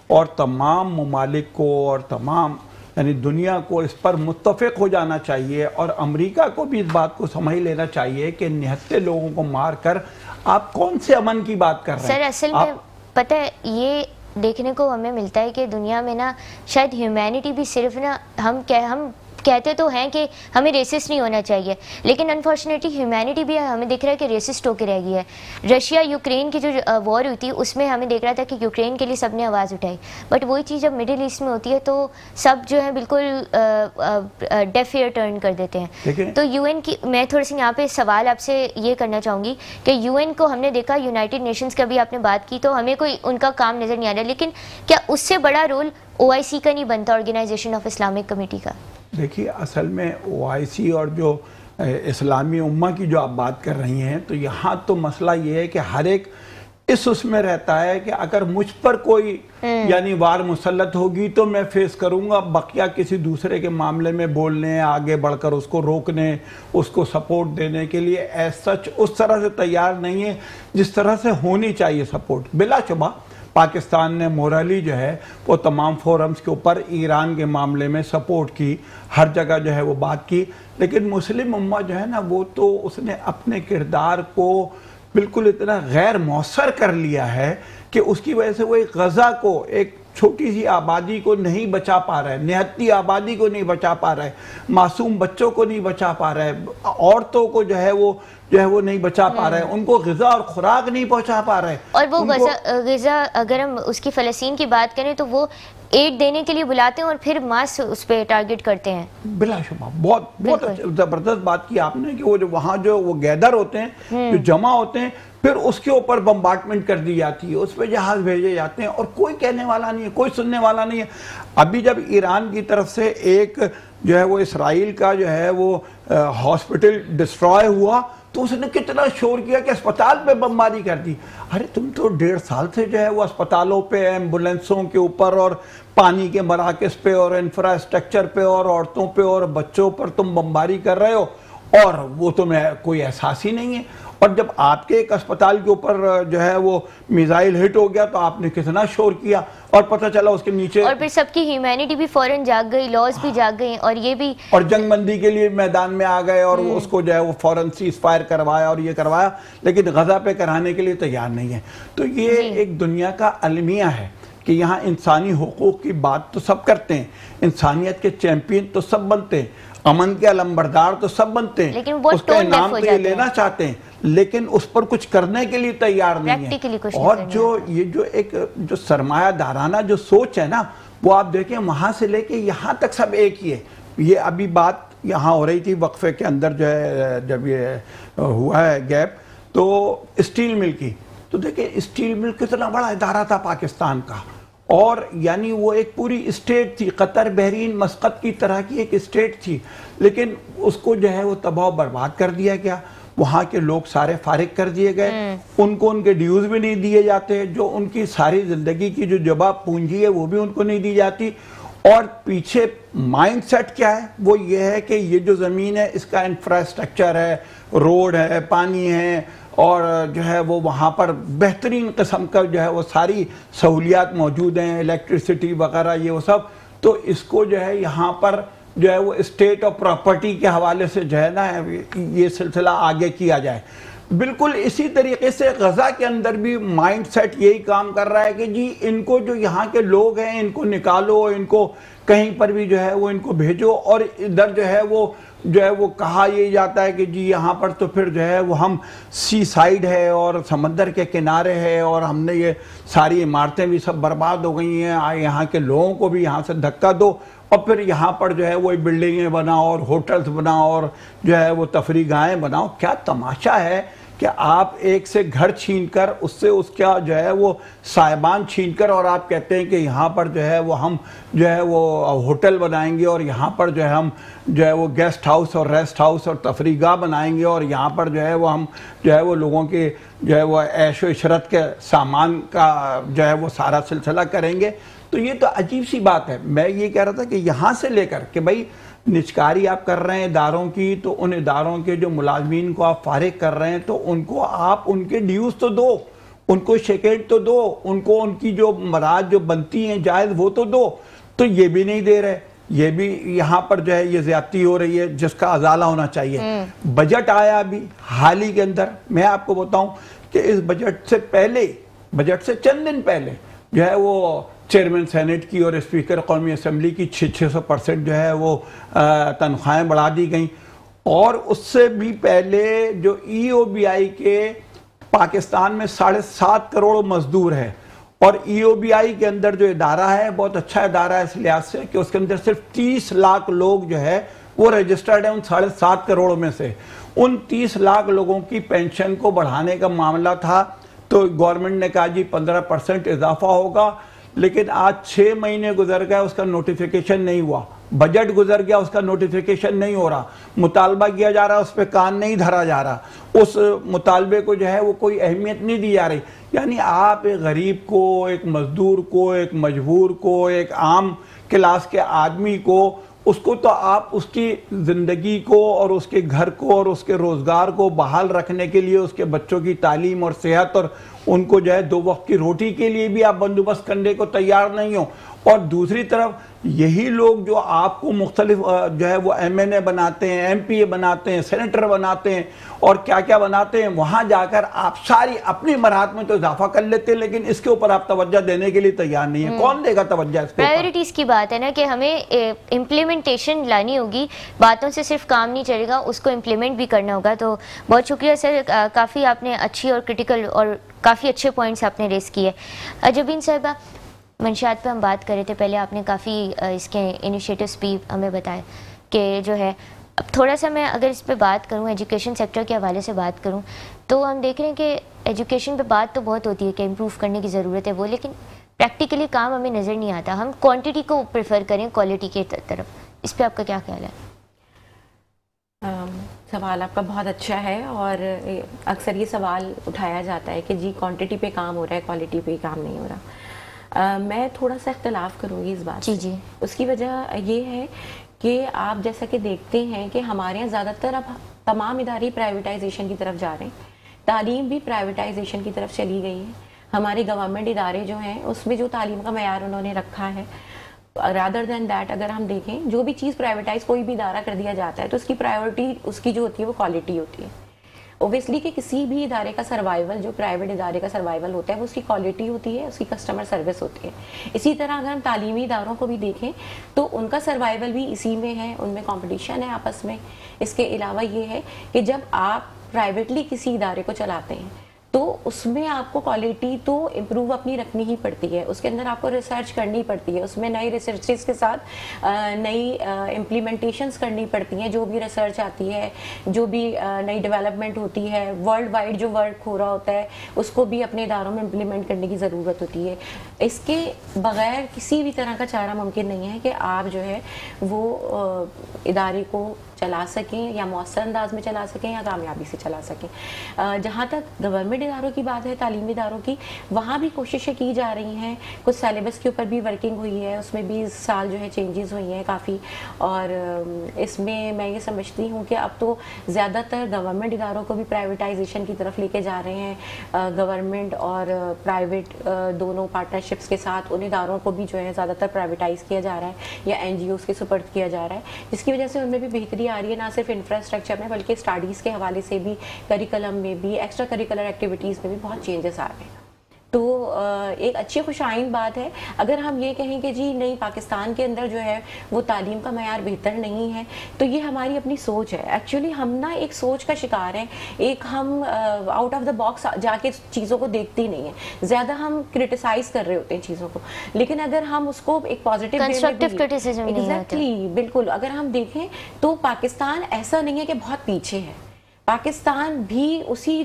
S2: اور تمام ممالک کو اور تمام یعنی دنیا کو اس پر متفق ہو جانا چاہیے, اور امریکہ کو بھی اس بات کو سمجھ لینا چاہیے کہ نہتے لوگوں کو مار کر آپ کون سے امن کی بات کر رہے ہیں.
S1: سر اصل میں پتہ ہے یہ دیکھنے کو ہمیں ملتا ہے کہ دنیا میں نا شاید ہیومینٹی بھی صرف نا ہم کہتے تو ہیں کہ ہمیں ریسسٹ نہیں ہونا چاہیے, لیکن انفارچونیٹلی ہیومینٹی بھی ہمیں دیکھ رہا ہے کہ ریسسٹ ہو کے رہ گئی ہے. رشیا یوکرین کی جو وار ہوئی تھی اس میں ہمیں دیکھ رہا تھا کہ یوکرین کے لیے سب نے آواز اٹھائی, بٹ وہی چیز جب مڈل ایسٹ میں ہوتی ہے تو سب جو ہے بالکل ڈیف ایئر ٹرن کر دیتے ہیں. تو یو این کی میں تھوڑا سا یہاں پہ سوال آپ سے یہ کرنا چاہوں گی کہ یو این کو ہم نے دیکھا, یونائٹڈ نیشنز کا بھی آپ نے بات کی, تو ہمیں کوئی ان کا کام نظر نہیں آ رہا, لیکن کیا اس سے بڑا رول OIC کا نہیں بنتا, آرگنائزیشن آف اسلامک کمیٹی کا؟
S2: دیکھیے اصل میں OIC اور جو اسلامی امہ کی جو آپ بات کر رہی ہیں, تو یہاں تو مسئلہ یہ ہے کہ ہر ایک اس میں رہتا ہے کہ اگر مجھ پر کوئی یعنی وار مسلط ہوگی تو میں فیس کروں گا, بقیہ کسی دوسرے کے معاملے میں بولنے, آگے بڑھ کر اس کو روکنے, اس کو سپورٹ دینے کے لیے ایز سچ اس طرح سے تیار نہیں ہے جس طرح سے ہونی چاہیے سپورٹ. بلا شبہ پاکستان نے مورلی جو ہے وہ تمام فورمز کے اوپر ایران کے معاملے میں سپورٹ کی, ہر جگہ جو ہے وہ بات کی, لیکن مسلم امہ جو ہے نا وہ تو اس نے اپنے کردار کو بالکل اتنا غیر مؤثر کر لیا ہے کہ اس کی وجہ سے وہ ایک غزہ کو, ایک چھوٹی سی آبادی کو نہیں بچا پا رہے, نہتی آبادی کو نہیں بچا پا رہے, معصوم بچوں کو نہیں بچا پا رہے, عورتوں کو جو ہے وہ نہیں بچا پا رہے, ان کو غذا اور خوراک نہیں پہنچا پا رہے. اور
S1: وہ غذا اگر ہم اس کی فلسطین کی بات کریں تو وہ ایڈ دینے کے لیے بلاتے ہیں اور پھر ماس اس پہ ٹارگٹ کرتے ہیں.
S2: بلا شبہ بہت زبردست بات کی آپ نے کہ وہ جو وہاں جو وہ گیدر ہوتے ہیں, جو جمع ہوتے ہیں, پھر اس کے اوپر بمبارٹمنٹ کر دی جاتی ہے, اس پہ جہاز بھیجے جاتے ہیں, اور کوئی کہنے والا نہیں ہے, کوئی سننے والا نہیں ہے. ابھی جب ایران کی طرف سے ایک جو ہے وہ اسرائیل کا جو ہے وہ ہاسپٹل ڈسٹرائے ہوا تو اس نے کتنا شور کیا کہ اسپتال پہ بمباری کر دی. ارے تم تو 1.5 سال سے جو ہے وہ اسپتالوں پہ, ایمبولینسوں کے اوپر اور پانی کے مراکز پہ اور انفراسٹرکچر پہ اور عورتوں پہ اور بچوں پر تم بمباری کر رہے ہو, اور وہ تمہیں کوئی احساس ہی نہیں ہے. اور جب آپ کے ایک اسپتال کے اوپر جو ہے وہ میزائل ہٹ ہو گیا تو آپ نے کتنا شور کیا, اور پتہ چلا اس کے نیچے،
S1: اور پھر سب کی ہیومینٹی بھی فوراً جاگ گئی، لاز بھی جاگ گئی، اور یہ بھی،
S2: اور جنگ بندی کے لیے میدان میں آ گئے اور اس کو جو ہے وہ فوراً سیز فائر کروایا اور یہ کروایا، لیکن غزہ پہ کرانے کے لیے تیار نہیں ہے. تو یہ ایک دنیا کا المیہ ہے کہ یہاں انسانی حقوق کی بات تو سب کرتے ہیں، انسانیت کے چیمپئن تو سب بنتے ہیں، امن کے علمبردار تو سب بنتے ہیں، اس کا انعام تو یہ لینا چاہتے ہیں، لیکن اس پر کچھ کرنے کے لیے تیار نہیں ہے. اور یہ جو ایک جو سرمایہ دارانہ جو سوچ ہے نا، وہ آپ دیکھیں وہاں سے لے کے یہاں تک سب ایک ہی ہے. یہ ابھی بات یہاں ہو رہی تھی وقفے کے اندر جو ہے، جب یہ ہوا ہے گیپ، تو اسٹیل مل کی، تو دیکھیں اسٹیل مل کتنا بڑا ادارہ تھا پاکستان کا، اور یعنی وہ ایک پوری اسٹیٹ تھی، قطر، بحرین، مسقط کی طرح کی ایک اسٹیٹ تھی، لیکن اس کو جو ہے وہ تباہ و برباد کر دیا گیا. وہاں کے لوگ سارے فارغ کر دیے گئے، ان کو ان کے ڈیوز بھی نہیں دیے جاتے، جو ان کی ساری زندگی کی جو جبہ پونجی ہے وہ بھی ان کو نہیں دی جاتی. اور پیچھے مائنڈ سیٹ کیا ہے؟ وہ یہ ہے کہ یہ جو زمین ہے اس کا انفراسٹرکچر ہے، روڈ ہے، پانی ہے، اور جو ہے وہ وہاں پر بہترین قسم کا جو ہے وہ ساری سہولیات موجود ہیں، الیکٹریسٹی وغیرہ یہ وہ سب. تو اس کو جو ہے یہاں پر جو ہے وہ اسٹیٹ اور پراپرٹی کے حوالے سے جو ہے نا یہ سلسلہ آگے کیا جائے. بالکل اسی طریقے سے غزہ کے اندر بھی مائنڈ سیٹ یہی کام کر رہا ہے کہ جی ان کو جو یہاں کے لوگ ہیں ان کو نکالو، ان کو کہیں پر بھی جو ہے وہ ان کو بھیجو. اور ادھر جو ہے وہ کہا یہ جاتا ہے کہ جی یہاں پر تو پھر جو ہے وہ ہم سی سائیڈ ہے اور سمندر کے کنارے ہے، اور ہم نے یہ ساری عمارتیں بھی سب برباد ہو گئی ہیں، یہاں کے لوگوں کو بھی یہاں سے دھکا دو، اور پھر یہاں پر جو ہے وہ بلڈنگیں بناؤ اور ہوٹلز بناؤ اور جو ہے وہ تفریح گاہیں بناؤ. کیا تماشا ہے کہ آپ ایک سے گھر چھین کر اس سے اس کا جو ہے وہ سائبان چھین کر، اور آپ کہتے ہیں کہ یہاں پر جو ہے وہ ہم جو ہے وہ ہوٹل بنائیں گے، اور یہاں پر جو ہے ہم جو ہے وہ گیسٹ ہاؤس اور ریسٹ ہاؤس اور تفریح گاہ بنائیں گے، اور یہاں پر جو ہے وہ ہم جو ہے وہ لوگوں کے جو ہے وہ عیش و عشرت کے سامان کا جو ہے وہ سارا سلسلہ کریں گے. تو یہ تو عجیب سی بات ہے. میں یہ کہہ رہا تھا کہ یہاں سے لے کر کہ بھائی نچکاری آپ کر رہے ہیں اداروں کی، تو ان اداروں کے جو ملازمین کو آپ فارغ کر رہے ہیں تو ان کو آپ ان کے ڈیوز تو دو، ان کو شیکیٹ تو دو، ان کو ان کی جو مراد جو بنتی ہیں جائز وہ تو دو. تو یہ بھی نہیں دے رہے، یہ بھی یہاں پر جو ہے یہ زیادتی ہو رہی ہے جس کا ازالہ ہونا چاہیے. بجٹ آیا ابھی حال ہی کے اندر، میں آپ کو بتاؤں کہ اس بجٹ سے پہلے، بجٹ سے چند دن پہلے جو ہے وہ چیئرمین سینٹ کی اور اسپیکر قومی اسمبلی کی 600% جو ہے وہ تنخواہیں بڑھا دی گئیں. اور اس سے بھی پہلے جو ای او بی آئی کے پاکستان میں 7.5 کروڑ مزدور ہے، اور ای او بی آئی کے اندر جو ادارہ ہے بہت اچھا ادارہ ہے اس لحاظ سے کہ اس کے اندر صرف 30 لاکھ لوگ جو ہے وہ رجسٹرڈ ہیں ان 7.5 کروڑ میں سے. ان 30 لاکھ لوگوں کی پینشن کو بڑھانے کا معاملہ تھا، تو گورنمنٹ نے کہا جی 15% اضافہ ہوگا، لیکن آج 6 مہینے گزر گئے اس کا نوٹیفیکیشن نہیں ہوا. بجٹ گزر گیا اس کا نوٹیفیکیشن نہیں ہو رہا، مطالبہ کیا جا رہا اس پہ کان نہیں دھرا جا رہا، اس مطالبے کو جو ہے وہ کوئی اہمیت نہیں دی جا رہی. یعنی آپ ایک غریب کو، ایک مزدور کو، ایک مجبور کو، ایک عام کلاس کے آدمی کو، اس کو تو آپ اس کی زندگی کو اور اس کے گھر کو اور اس کے روزگار کو بحال رکھنے کے لیے، اس کے بچوں کی تعلیم اور صحت اور ان کو جو ہے 2 وقت کی روٹی کے لیے بھی آپ بندوبست کرنے کو تیار نہیں ہو. اور دوسری طرف یہی لوگ جو آپ کو مختلف جو ہے وہ ایم این اے بناتے ہیں، ایم پی اے بناتے ہیں، سینیٹر بناتے ہیں اور کیا کیا بناتے ہیں، وہاں جا کر آپ ساری اپنی مراحت میں تو اضافہ کر لیتے ہیں، لیکن اس کے اوپر آپ توجہ دینے کے لیے تیار نہیں ہے. کون دے گا توجہ اس پہ؟
S1: پرائیورٹیز کی بات ہے نا کہ ہمیں امپلیمنٹیشن لانی ہوگی، باتوں سے صرف کام نہیں چلے گا، اس کو امپلیمنٹ بھی کرنا ہوگا. تو بہت شکریہ سر، کافی آپ نے اچھی اور کرٹیکل اور کافی اچھے پوائنٹس آپ نے ریز کیے. جبین صاحبہ، منشیات پہ ہم بات کر رہے تھے پہلے، آپ نے کافی اس کے انیشیٹوز بھی ہمیں بتائے کہ جو ہے اب تھوڑا سا میں اگر اس پہ بات کروں، ایجوکیشن سیکٹر کے حوالے سے بات کروں، تو ہم دیکھ رہے ہیں کہ ایجوکیشن پہ بات تو بہت ہوتی ہے کہ امپروو کرنے کی ضرورت ہے وہ، لیکن پریکٹیکلی کام ہمیں نظر نہیں آتا. ہم کوانٹٹی کو پریفر کریں کوالٹی کی طرف، اس پہ آپ کا کیا خیال ہے؟
S3: سوال آپ کا بہت اچھا ہے، اور اکثر یہ سوال اٹھایا جاتا ہے کہ جی کوانٹٹی پہ کام ہو رہا ہے، کوالٹی پہ کام نہیں ہو رہا. میں تھوڑا سا اختلاف کروں گی اس بات سے.
S1: جی. اس
S3: کی وجہ یہ ہے کہ آپ جیسا کہ دیکھتے ہیں کہ ہمارے یہاں زیادہ تر اب تمام ادارے پرائیویٹائزیشن کی طرف جا رہے ہیں. تعلیم بھی پرائیویٹائزیشن کی طرف چلی گئی ہے. ہمارے گورنمنٹ ادارے جو ہیں اس میں جو تعلیم کا معیار انہوں نے رکھا ہے، رادر دین دیٹ اگر ہم دیکھیں جو بھی چیز پرائیویٹائز کوئی بھی ادارہ کر دیا جاتا ہے تو اس کی پرائیورٹی اس کی جو ہوتی ہے وہ کوالٹی ہوتی ہے. اوبیسلی کہ کسی بھی ادارے کا سروائیول، جو پرائیویٹ ادارے کا سروائیول ہوتا ہے وہ اس کی کوالٹی ہوتی ہے، اس کی کسٹمر سروس ہوتی ہے. اسی طرح اگر ہم تعلیمی اداروں کو بھی دیکھیں تو ان کا سروائیول بھی اسی میں ہے، ان میں کمپٹیشن ہے آپس میں. اس کے علاوہ یہ ہے کہ جب آپ پرائیویٹلی کسی ادارے کو چلاتے ہیں تو اس میں آپ کو کوالٹی تو امپروو اپنی رکھنی ہی پڑتی ہے، اس کے اندر آپ کو ریسرچ کرنی پڑتی ہے، اس میں نئی ریسرچز کے ساتھ نئی امپلیمنٹیشنز کرنی پڑتی ہیں. جو بھی ریسرچ آتی ہے، جو بھی نئی ڈیولپمنٹ ہوتی ہے، ورلڈ وائڈ جو ورک ہو رہا ہوتا ہے اس کو بھی اپنے اداروں میں امپلیمنٹ کرنے کی ضرورت ہوتی ہے. اس کے بغیر کسی بھی طرح کا چارہ ممکن نہیں ہے کہ آپ جو ہے وہ ادارے کو چلا سکیں یا مؤثر انداز میں چلا سکیں یا کامیابی سے چلا سکیں. جہاں تک گورنمنٹ اداروں کی بات ہے، تعلیمی اداروں کی، وہاں بھی کوششیں کی جا رہی ہیں. کچھ سیلیبس کے اوپر بھی ورکنگ ہوئی ہے، اس میں بھی اس سال جو ہے چینجز ہوئی ہیں کافی. اور اس میں یہ سمجھتی ہوں کہ اب تو زیادہ تر گورنمنٹ اداروں کو بھی پرائیویٹائزیشن کی طرف لے کے جا رہے ہیں. گورنمنٹ اور پرائیویٹ دونوں پارٹنرشپس کے ساتھ ان اداروں کو بھی جو ہے زیادہ تر پرائیویٹائز کیا جا رہا ہے یا این جی اوز کے سپرد کیا جا رہا ہے، جس کی وجہ سے ان میں بھی بہتری آ رہی ہے، نہ صرف انفراسٹرکچر میں بلکہ اسٹڈیز کے حوالے سے بھی، کریکلم میں بھی، ایکسٹرا کریکولر ایکٹیویٹیز میں بھی بہت چینجز آ رہے ہیں. تو ایک اچھی خوش آئند بات ہے. اگر ہم یہ کہیں کہ جی نہیں پاکستان کے اندر جو ہے وہ تعلیم کا معیار بہتر نہیں ہے تو یہ ہماری اپنی سوچ ہے. ایکچولی ہم نا ایک سوچ کا شکار ہیں، ایک ہم آؤٹ آف دا باکس جا کے چیزوں کو دیکھتے ہی نہیں ہیں، زیادہ ہم کرٹیسائز کر رہے ہوتے ہیں چیزوں کو. لیکن اگر ہم اس کو ایک پازیٹیو ایگزیکٹلی بالکل اگر ہم دیکھیں تو پاکستان ایسا نہیں ہے کہ بہت پیچھے ہے. پاکستان بھی اسی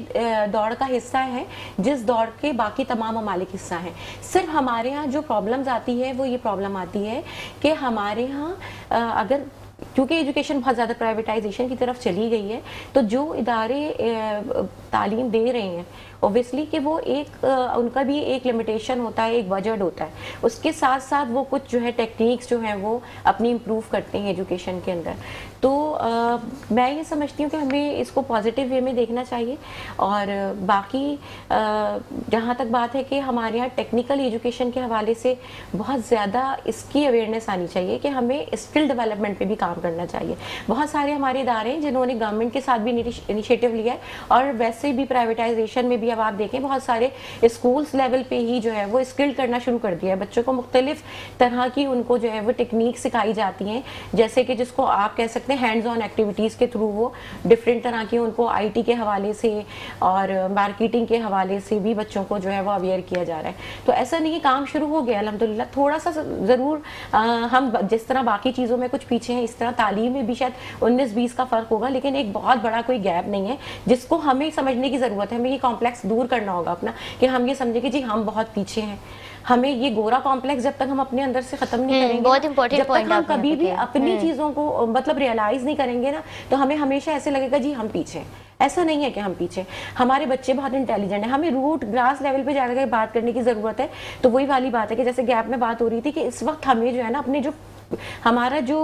S3: دوڑ کا حصہ ہے جس دوڑ کے باقی تمام ممالک حصہ ہیں. صرف ہمارے ہاں جو پرابلمز آتی ہے وہ یہ پرابلم آتی ہے کہ ہمارے ہاں اگر کیونکہ ایجوکیشن بہت زیادہ پرائیویٹائزیشن کی طرف چلی گئی ہے تو جو ادارے تعلیم دے رہے ہیں اوبیسلی کہ وہ ایک ان کا بھی ایک لمیٹیشن ہوتا ہے، ایک بجٹ ہوتا ہے. اس کے ساتھ ساتھ وہ کچھ جو ہے ٹیکنیکس جو ہیں وہ اپنی امپروو کرتے ہیں ایجوکیشن کے اندر. تو میں یہ سمجھتی ہوں کہ ہمیں اس کو پازیٹیو وے میں دیکھنا چاہیے. اور باقی جہاں تک بات ہے کہ ہمارے یہاں ٹیکنیکل ایجوکیشن کے حوالے سے بہت زیادہ اس کی اویئرنیس آنی چاہیے کہ ہمیں اسکل ڈیولپمنٹ پہ بھی کام کرنا چاہیے. بہت سارے ہمارے ادارے ہیں جنہوں نے گورنمنٹ کے ساتھ بھی انیشیٹو لیا ہے اور ویسے بھی پرائیویٹائزیشن میں بھی اب آپ دیکھیں بہت سارے اسکولس لیول پہ ہی جو ہے وہ اسکل کرنا شروع کر دیا ہے. بچوں کو مختلف طرح کی ان کو جو ہے وہ ٹیکنیک سکھائی جاتی ہیں، جیسے کہ جس کو آپ کہہ سکتے ہیں ہینڈز آن ایکٹیویٹیز کے تھرو وہ ڈفرینٹ طرح کی ان کو آئی ٹی کے حوالے سے اور مارکیٹنگ کے حوالے سے بھی بچوں کو جو ہے وہ اویئر کیا جا رہا ہے. تو ایسا نہیں ہے، کام شروع ہو گیا الحمدللہ. تھوڑا سا ضرور ہم جس طرح باقی چیزوں میں کچھ پیچھے ہیں اس طرح تعلیم میں بھی شاید 19-20 کا فرق ہوگا، لیکن ایک بہت بڑا کوئی گیپ نہیں ہے جس کو ہمیں سمجھنے کی ضرورت ہے. ہمیں یہ کمپلیکس دور کرنا ہوگا اپنا کہ ہم یہ سمجھیں کہ جی ہم بہت پیچھے ہیں. ہمیں یہ گورا کمپلیکس جب تک ہم اپنے اندر سے ختم نہیں کریں گے، جب تک ہم کبھی بھی اپنی چیزوں کو مطلب ریئلائز نہیں کریں گے نا، تو ہمیں ہمیشہ ایسے لگے گا جی ہم پیچھے ہیں. ایسا نہیں ہے کہ ہم پیچھے. ہمارے بچے بہت انٹیلیجنٹ ہیں. ہمیں روٹ گراس لیول پہ جا کر بات کرنے کی ضرورت ہے. تو وہی والی بات ہے کہ جیسے گیپ میں بات ہو رہی تھی کہ اس وقت ہمیں جو ہے نا اپنے جو ہمارا جو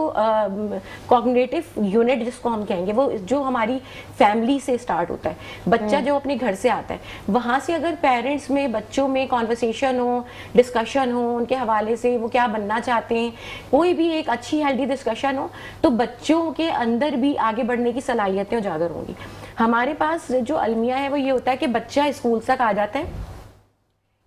S3: کوگنیٹو یونٹ جس کو ہم کہیں گے وہ جو ہماری فیملی سے سٹارٹ ہوتا ہے. بچہ جو اپنے گھر سے آتا ہے وہاں سے اگر پیرنٹس میں بچوں میں کانورسیشن ہو، ڈسکشن ہو ان کے حوالے سے وہ کیا بننا چاہتے ہیں، کوئی بھی ایک اچھی ہیلدی ڈسکشن ہو تو بچوں کے اندر بھی آگے بڑھنے کی صلاحیتیں اجاگر ہوں گی. ہمارے پاس جو المیہ ہے وہ یہ ہوتا ہے کہ بچہ اسکول تک آ جاتا ہے،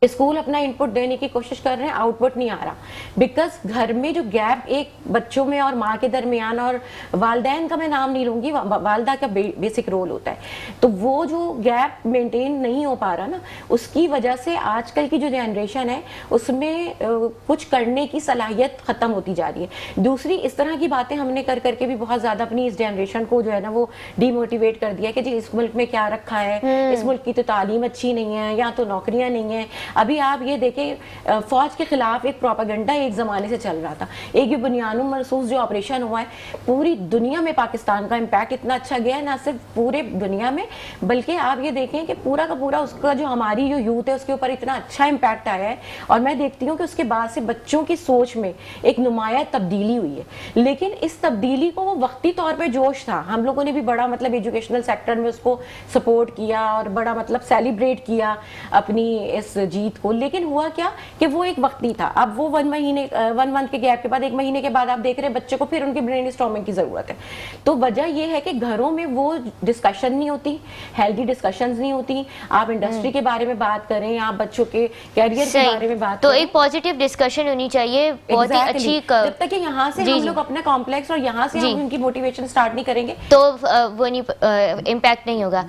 S3: اسکول اپنا انپٹ دینے کی کوشش کر رہے ہیں، آؤٹ پٹ نہیں آ رہا، بیکاز گھر میں جو گیپ ایک بچوں میں اور ماں کے درمیان، اور والدین کا میں نام نہیں لوں گی، والدہ کا بیسک رول ہوتا ہے، تو وہ جو گیپ مینٹین نہیں ہو پا رہا نا، اس کی وجہ سے آج کل کی جو جنریشن ہے اس میں کچھ کرنے کی صلاحیت ختم ہوتی جا رہی ہے. دوسری اس طرح کی باتیں ہم نے کر کر کے بھی بہت زیادہ اپنی اس جنریشن کو جو ہے نا وہ ڈی موٹیویٹ کر دیا کہ جی اس ملک میں کیا رکھا ہے، اس ملک کی تو تعلیم اچھی نہیں ہے، یا تو نوکریاں نہیں ہیں. ابھی آپ یہ دیکھیں فوج کے خلاف ایک پروپیگنڈا ایک زمانے سے چل رہا تھا. ایک یہ بنیانوں مرصوص جو آپریشن ہوا ہے پوری دنیا میں پاکستان کا امپیکٹ اتنا اچھا گیا ہے، نہ صرف پورے دنیا میں بلکہ آپ یہ دیکھیں کہ پورا کا پورا اس کا جو ہماری جو یوتھ ہے اس کے اوپر اتنا اچھا امپیکٹ آیا ہے. اور میں دیکھتی ہوں کہ اس کے بعد سے بچوں کی سوچ میں ایک نمایاں تبدیلی ہوئی ہے. لیکن اس تبدیلی کو وہ وقتی طور پہ جوش تھا، ہم لوگوں نے بھی بڑا مطلب ایجوکیشنل سیکٹر میں اس کو سپورٹ کیا اور بڑا مطلب سیلیبریٹ کیا اپنی اس جیت کو. لیکن ہوا کیا کہ وہ ایک وقتی تھا. اب وہ 1 منتھ کے گیپ کے بعد 1 مہینے کے بعد آپ دیکھ رہے ہیں بچے کو پھر ان کی برین اسٹارمنگ کی ضرورت ہے. تو وجہ یہ ہے کہ گھروں میں وہ ڈسکشن نہیں ہوتی, ہیلدی ڈسکشنز نہیں ہوتی. آپ انڈسٹری کے بارے میں بات کریں, آپ بچوں کے کیریئر کے بارے میں بات
S1: تو
S3: کریں,
S1: ایک پازیٹیو ڈسکشن ہونی چاہیے, بہت ہی اچھی.
S3: جب تک کہ یہاں سے ہم لوگ اپنا کمپلیکس اور یہاں سے ہم ان کی موٹیویشن سٹارٹ نہیں کریں گے
S1: تو وہ امپیکٹ نہیں ہوگا.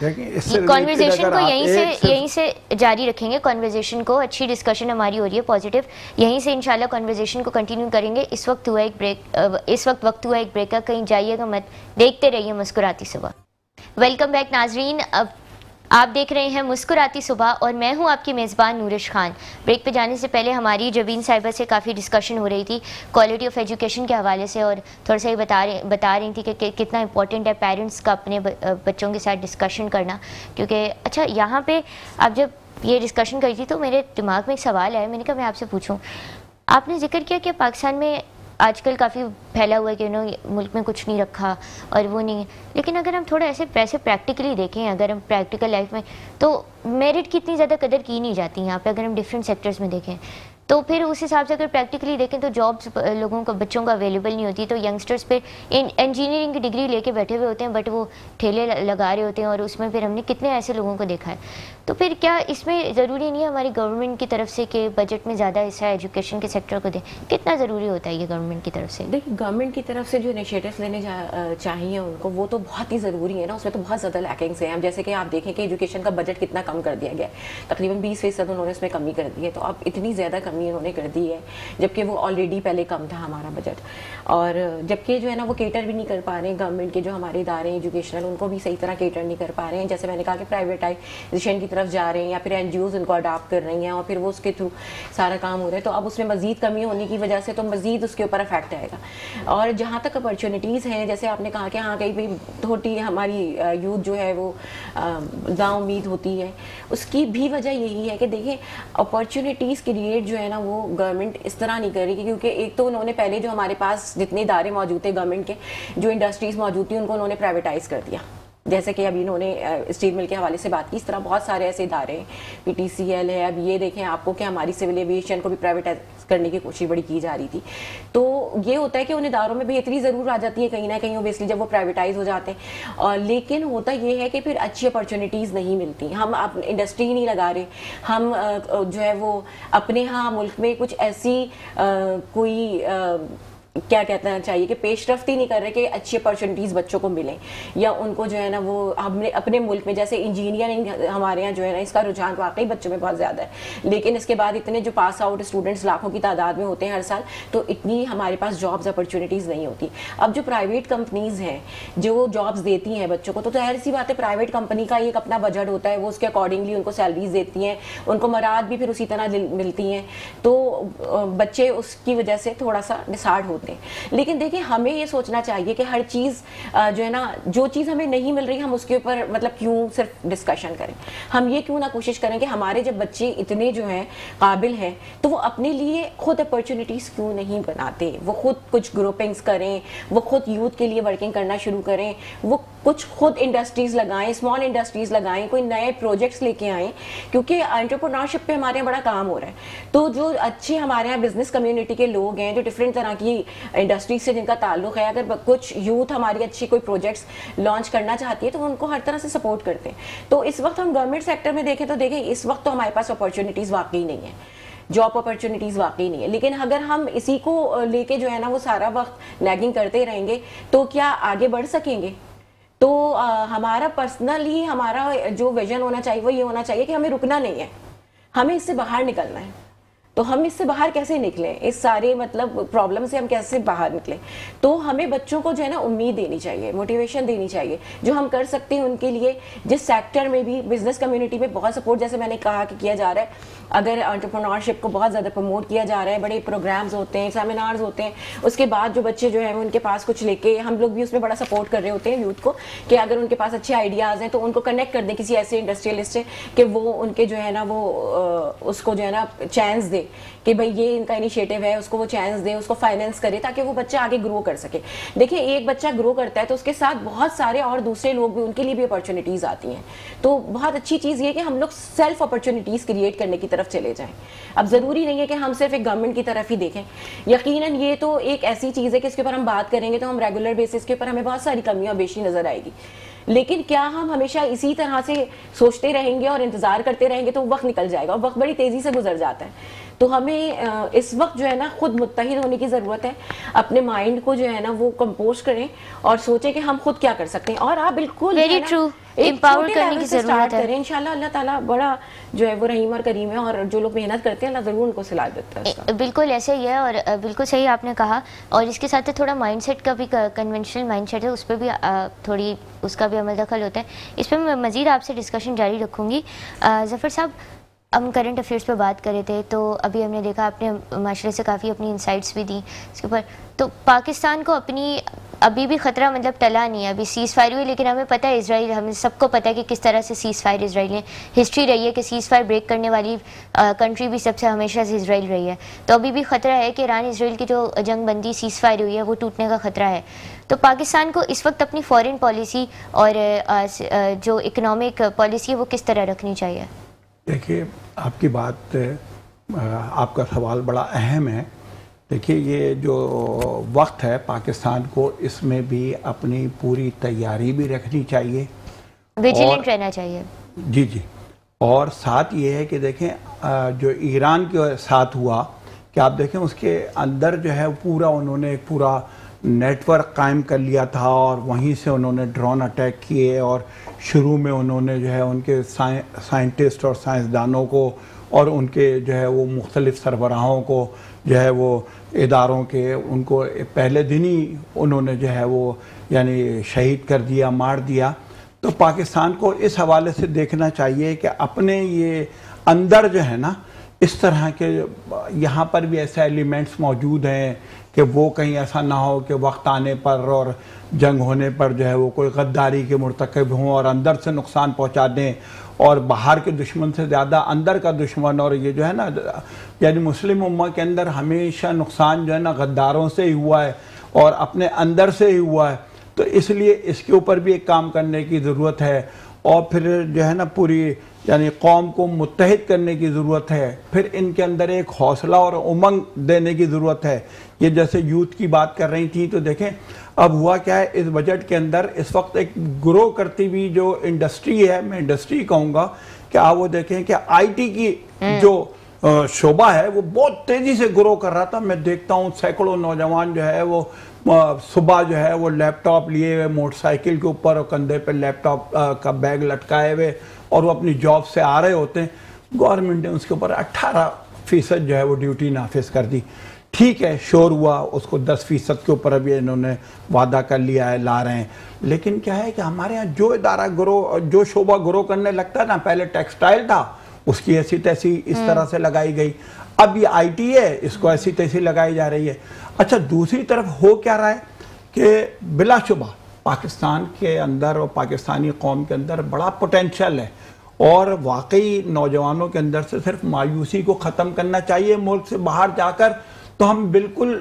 S1: کانورزیشن کو یہیں سے جاری رکھیں گے, کانورزیشن کو, اچھی ڈسکشن ہماری ہو رہی ہے پازیٹیو, یہیں سے انشاءاللہ کانورزیشن کو کنٹینیو کریں گے. اس وقت وقت ہوا ایک بریک کا, کہیں جائیے گا مت, دیکھتے رہیے مسکراتی صبح. ویلکم بیک ناظرین, اب آپ دیکھ رہے ہیں مسکراتی صبح اور میں ہوں آپ کی میزبان نورش خان. بریک پہ جانے سے پہلے ہماری جبین صاحبہ سے کافی ڈسکشن ہو رہی تھی کوالٹی آف ایجوکیشن کے حوالے سے, اور تھوڑا سا یہ بتا رہی تھی کہ کتنا امپورٹنٹ ہے پیرنٹس کا اپنے بچوں کے ساتھ ڈسکشن کرنا. کیونکہ اچھا یہاں پہ آپ جب یہ ڈسکشن کری تھی تو میرے دماغ میں ایک سوال ہے, میں نے کہا میں آپ سے پوچھوں. آپ نے ذکر کیا کہ پاکستان میں آج کل کافی پھیلا ہوا ہے کہ ملک میں کچھ نہیں رکھا اور وہ نہیں, لیکن اگر ہم تھوڑا ایسے پریکٹیکلی دیکھیں, اگر ہم پریکٹیکل لائف میں, تو میرٹ کی اتنی زیادہ قدر کی نہیں جاتی یہاں پہ. اگر ہم ڈفرینٹ سیکٹرز میں دیکھیں تو پھر اس حساب سے اگر پریکٹیکلی دیکھیں تو جابس لوگوں کو, بچوں کو اویلیبل نہیں ہوتی. تو ینگسٹرز پہ انجینئرنگ کی ڈگری لے کے بیٹھے ہوئے ہوتے ہیں, بٹ وہ ٹھیلے لگا رہے ہوتے ہیں, اور اس میں پھر ہم نے کتنے ایسے لوگوں کو دیکھا ہے. تو پھر کیا اس میں ضروری نہیں ہے ہماری گورنمنٹ کی طرف سے کہ بجٹ میں زیادہ حصہ ایجوکیشن کے سیکٹر کو دیں؟ کتنا ضروری ہوتا ہے یہ گورنمنٹ کی طرف سے؟
S3: دیکھیں گورنمنٹ کی طرف سے جو انیشیٹوز لینے چاہیے ان کو, وہ تو بہت ہی ضروری ہے نا, اس میں تو بہت زیادہ لیکنگس ہیں. جیسے کہ آپ دیکھیں کہ ایجوکیشن کا بجٹ کتنا کم کر دیا گیا ہے, تقریباً 20% انہوں نے اس میں کمی کر دی ہے. تو اب اتنی زیادہ کمی انہوں نے کر دی ہے, جبکہ وہ آلریڈی پہلے کم تھا ہمارا بجٹ. اور جبکہ جو ہے نا وہ کیٹر بھی نہیں کر پا رہے ہیں گورنمنٹ کے جو ہمارے ادارے ہیں ایجوکیشنل, ان کو بھی صحیح طرح کیٹر نہیں کر پا رہے ہیں. جیسے میں نے کہا کہ پرائیویٹائزیشن کی طرف جا رہے ہیں, یا پھر این جی اوز ان کو اڈاپٹ کر رہی ہیں, اور پھر وہ اس کے تھرو سارا کام ہو رہا ہے. تو اب اس میں مزید کمی ہونے کی وجہ سے تو مزید اس کے اوپر افیکٹ آئے گا. اور جہاں تک اپرچونیٹیز ہیں, جیسے آپ نے کہا کہ ہاں کہیں بھی تھوڑی ہماری یوتھ جو ہے وہ نا امید ہوتی ہے, اس کی بھی وجہ یہی ہے کہ دیکھیں اپرچونیٹیز کریٹ جو ہے نا وہ گورنمنٹ اس طرح نہیں کر رہی. کیونکہ ایک تو انہوں نے پہلے جو ہمارے پاس جتنے ادارے موجود تھے گورنمنٹ کے, جو انڈسٹریز موجود تھیں, ان کو انہوں نے پرائیویٹائز کر دیا. جیسے کہ ابھی انہوں نے اسٹیل مل کے حوالے سے بات کی, اس طرح بہت سارے ایسے ادارے ہیں, پی ٹی سی ایل ہے. اب یہ دیکھیں آپ کو کہ ہماری سول ایویشن کو بھی پرائیویٹائز کرنے کی کوشش بڑی کی جا رہی تھی. تو یہ ہوتا ہے کہ ان اداروں میں بہتری ضرور آ جاتی ہے کہیں نہ کہیں اوبیسلی جب وہ پرائیویٹائز ہو جاتے ہیں, اور لیکن ہوتا یہ ہے کہ پھر اچھی اپرچونیٹیز نہیں ملتی. ہم انڈسٹری نہیں لگا رہے, ہم جو ہے وہ اپنے ہاں ملک میں کچھ ایسی کوئی کیا کہنا چاہیے کہ پیش رفت ہی نہیں کر رہے کہ اچھی اپرچونیٹیز بچوں کو ملیں, یا ان کو جو ہے نا وہ ہم نے اپنے ملک میں جیسے انجینئرنگ ہمارے یہاں جو ہے نا اس کا رجحان واقعی بچوں میں بہت زیادہ ہے, لیکن اس کے بعد اتنے جو پاس آؤٹ اسٹوڈنٹس لاکھوں کی تعداد میں ہوتے ہیں ہر سال, تو اتنی ہمارے پاس جابز اپرچونیٹیز نہیں ہوتی. اب جو پرائیویٹ کمپنیز ہیں جو جابز دیتی ہیں بچوں کو, تو ظاہر سی بات ہے پرائیویٹ کمپنی کا ایک اپنا بجٹ ہوتا ہے, وہ اس کے اکارڈنگلی ان کو سیلریز دیتی ہیں, ان کو مراد بھی پھر اسی طرح ملتی ہیں, تو بچے اس کی وجہ سے تھوڑا سا ڈسہارٹ ہوتے ہیں. لیکن دیکھیں ہمیں یہ سوچنا چاہیے کہ ہر چیز جو ہے نا, جو چیز ہمیں نہیں مل رہی ہم اس کے اوپر مطلب کیوں صرف ڈسکشن کریں. ہم یہ کیوں نہ کوشش کریں کہ ہمارے جب بچے اتنے جو ہیں قابل ہیں, تو وہ اپنے لیے خود اپرچونیٹیز کیوں نہیں بناتے, وہ خود کچھ گروپنگز کریں, وہ خود یوتھ کے لیے ورکنگ کرنا شروع کریں, وہ کچھ خود انڈسٹریز لگائیں, اسمال انڈسٹریز لگائیں, کوئی نئے پروجیکٹس لے کے آئیں, کیونکہ انٹرپرینورشپ پہ ہمارے یہاں بڑا کام ہو رہا ہے. تو جو اچھے ہمارے یہاں بزنس کمیونٹی کے لوگ ہیں جو ڈفرینٹ طرح کی انڈسٹریز سے جن کا تعلق ہے, اگر کچھ یوتھ ہماری اچھی کوئی پروجیکٹس لانچ کرنا چاہتی ہے تو ان کو ہر طرح سے سپورٹ کرتے ہیں. تو اس وقت ہم گورنمنٹ سیکٹر میں دیکھیں تو دیکھیں اس وقت تو ہمارے پاس اپرچونیٹیز واقعی نہیں ہے, جاب اپرچونیٹیز واقعی نہیں ہے. لیکن اگر ہم اسی کو لے کے جو ہے نا وہ سارا وقت لیگنگ کرتے رہیں گے تو کیا آگے بڑھ سکیں گے؟ تو ہمارا پرسنلی ہمارا جو ویژن ہونا چاہیے وہ یہ ہونا چاہیے کہ ہمیں رکنا نہیں ہے, ہمیں اس سے باہر نکلنا ہے. تو ہم اس سے باہر کیسے نکلیں, اس سارے مطلب پرابلم سے ہم کیسے باہر نکلیں؟ تو ہمیں بچوں کو جو ہے نا امید دینی چاہیے, موٹیویشن دینی چاہیے, جو ہم کر سکتے ہیں ان کے لیے. جس سیکٹر میں بھی بزنس کمیونٹی میں بہت سپورٹ, جیسے میں نے کہا کہ کیا جا رہا ہے, اگر انٹرپرینورشپ کو بہت زیادہ پروموٹ کیا جا رہا ہے, بڑے پروگرامز ہوتے ہیں, سیمینارز ہوتے ہیں, اس کے بعد جو بچے جو ہیں ان کے پاس کچھ لے کے, ہم لوگ بھی اس میں بڑا سپورٹ کر رہے ہوتے ہیں یوتھ کو, کہ اگر ان کے پاس اچھے آئیڈیاز ہیں تو ان کو کنیکٹ کر دیں کسی ایسے انڈسٹریلسٹ سے کہ وہ ان کے جو ہے نا وہ اس کو جو ہے نا چانس دے دے کہ بھئی یہ ان کا انیشیٹو ہے, اس کو وہ چانس دے, اس کو فائنینس کرے تاکہ وہ بچہ آگے گرو کر سکے. دیکھیں ایک بچہ گرو کرتا ہے تو اس کے ساتھ بہت سارے اور دوسرے لوگ بھی, ان کے لیے بھی اپرچونیٹیز آتی ہیں. تو بہت اچھی چیز یہ کہ ہم لوگ سیلف اپرچونیٹیز کریٹ کرنے کی طرف چلے جائیں. اب ضروری نہیں ہے کہ ہم صرف ایک گورنمنٹ کی طرف ہی دیکھیں. یقیناً یہ تو ایک ایسی چیز ہے کہ اس کے اوپر ہم بات کریں گے تو ہم ریگولر بیسس کے اوپر ہمیں بہت ساری کمیاں بیشی نظر آئے گی. لیکن کیا ہم ہمیشہ اسی طرح سے سوچتے رہیں گے اور انتظار کرتے رہیں گے تو وقت نکل جائے گا, اور وقت بڑی تیزی سے گزر جاتا ہے. تو ہمیں اس وقت جو ہے نا خود متحد ہونے کی ضرورت ہے. اپنے مائنڈ کو جو ہے نا وہ کمپوز کریں اور سوچیں کہ ہم خود کیا کر سکتے ہیں. اور آپ بالکل
S1: ویری ٹرو امپاور کرنے کی ضرورت ہے.
S3: انشاءاللہ اللہ تعالیٰ بڑا جو ہے وہ رحیم اور کریم ہے, اور جو لوگ محنت کرتے ہیں اللہ ضرور ان کو صلاح دیتا ہے.
S1: بالکل ایسے ہی ہے, اور بالکل صحیح آپ نے کہا. اور اس کے ساتھ تھوڑا مائنڈ سیٹ کا بھی کنونشنل مائنڈ سیٹ ہے, اس پہ بھی تھوڑی اس کا بھی عمل دخل ہوتا ہے. اس پہ میں مزید آپ سے ڈسکشن جاری رکھوں گی. ظفر صاحب, ہم کرنٹ افیئرس پہ بات کر رہے تھے, تو ابھی ہم نے دیکھا آپ نے معاشرے سے کافی اپنی انسائٹس بھی دیں اس کے اوپر. تو پاکستان کو اپنی ابھی بھی خطرہ مطلب ٹلا نہیں ہے, ابھی سیز فائر ہوئی, لیکن ہمیں پتہ ہے اسرائیل, ہمیں سب کو پتہ ہے کہ کس طرح سے سیز فائر اسرائیل نے ہسٹری رہی ہے کہ سیز فائر بریک کرنے والی کنٹری بھی سب سے ہمیشہ سے اسرائیل رہی ہے. تو ابھی بھی خطرہ ہے کہ ایران اسرائیل کی جو جنگ بندی سیز فائر ہوئی ہے وہ ٹوٹنے کا خطرہ ہے. تو پاکستان کو اس وقت اپنی فارن پالیسی اور جو اکنامک پالیسی ہے وہ کس طرح رکھنی چاہیے؟
S2: دیکھیے آپ کی بات, آپ کا سوال بڑا اہم ہے. دیکھیے یہ جو وقت ہے پاکستان کو, اس میں بھی اپنی پوری تیاری بھی رکھنی چاہیے,
S1: ویجیلنٹ رہنا چاہیے.
S2: جی جی. اور ساتھ یہ ہے کہ دیکھیں جو ایران کے ساتھ ہوا کہ آپ دیکھیں اس کے اندر جو ہے پورا انہوں نے ایک پورا نیٹ ورک قائم کر لیا تھا, اور وہیں سے انہوں نے ڈرون اٹیک کیے, اور شروع میں انہوں نے جو ہے ان کے سائنٹسٹ اور سائنسدانوں کو اور ان کے جو ہے وہ مختلف سربراہوں کو جو ہے وہ اداروں کے, ان کو پہلے دن ہی انہوں نے جو ہے وہ یعنی شہید کر دیا, مار دیا. تو پاکستان کو اس حوالے سے دیکھنا چاہیے کہ اپنے یہ اندر جو ہے نا اس طرح کے یہاں پر بھی ایسے ایلیمنٹس موجود ہیں کہ وہ کہیں ایسا نہ ہو کہ وقت آنے پر اور جنگ ہونے پر جو ہے وہ کوئی غداری کے مرتکب ہوں اور اندر سے نقصان پہنچا دیں, اور باہر کے دشمن سے زیادہ اندر کا دشمن. اور یہ جو ہے نا یعنی مسلم امہ کے اندر ہمیشہ نقصان جو ہے نا غداروں سے ہی ہوا ہے اور اپنے اندر سے ہی ہوا ہے. تو اس لیے اس کے اوپر بھی ایک کام کرنے کی ضرورت ہے, اور پھر جو ہے نا پوری یعنی قوم کو متحد کرنے کی ضرورت ہے. پھر ان کے اندر ایک حوصلہ اور امنگ دینے کی ضرورت ہے. یہ جیسے یوتھ کی بات کر رہی تھی, تو دیکھیں اب ہوا کیا ہے اس بجٹ کے اندر اس وقت ایک گرو کرتی ہوئی جو انڈسٹری ہے, میں انڈسٹری کہوں گا, کہ آپ وہ دیکھیں کہ آئی ٹی کی جو شعبہ ہے وہ بہت تیزی سے گرو کر رہا تھا. میں دیکھتا ہوں سینکڑوں نوجوان جو ہے وہ صبح جو ہے وہ لیپ ٹاپ لیے ہوئے موٹر سائیکل کے اوپر اور کندھے پہ لیپ ٹاپ کا بیگ لٹکائے ہوئے اور وہ اپنی جاب سے آ رہے ہوتے ہیں. گورنمنٹ نے اس کے اوپر 18% جو ہے وہ ڈیوٹی نافذ کر دی. ٹھیک ہے, شور ہوا, اس کو 10% کے اوپر ابھی انہوں نے وعدہ کر لیا ہے, لا رہے ہیں. لیکن کیا ہے کہ ہمارے ہاں جو ادارہ گرو, جو شعبہ گرو کرنے لگتا ہے نا, پہلے ٹیکسٹائل تھا, اس کی ایسی تیسی اس طرح سے لگائی گئی, اب یہ آئی ٹی ہے, اس کو ایسی تیسی لگائی جا رہی ہے. اچھا دوسری طرف ہو کیا رہا ہے کہ بلا شبہ پاکستان کے اندر اور پاکستانی قوم کے اندر بڑا پوٹینشل ہے, اور واقعی نوجوانوں کے اندر سے صرف مایوسی کو ختم کرنا چاہیے. ملک سے باہر جا کر تو ہم بالکل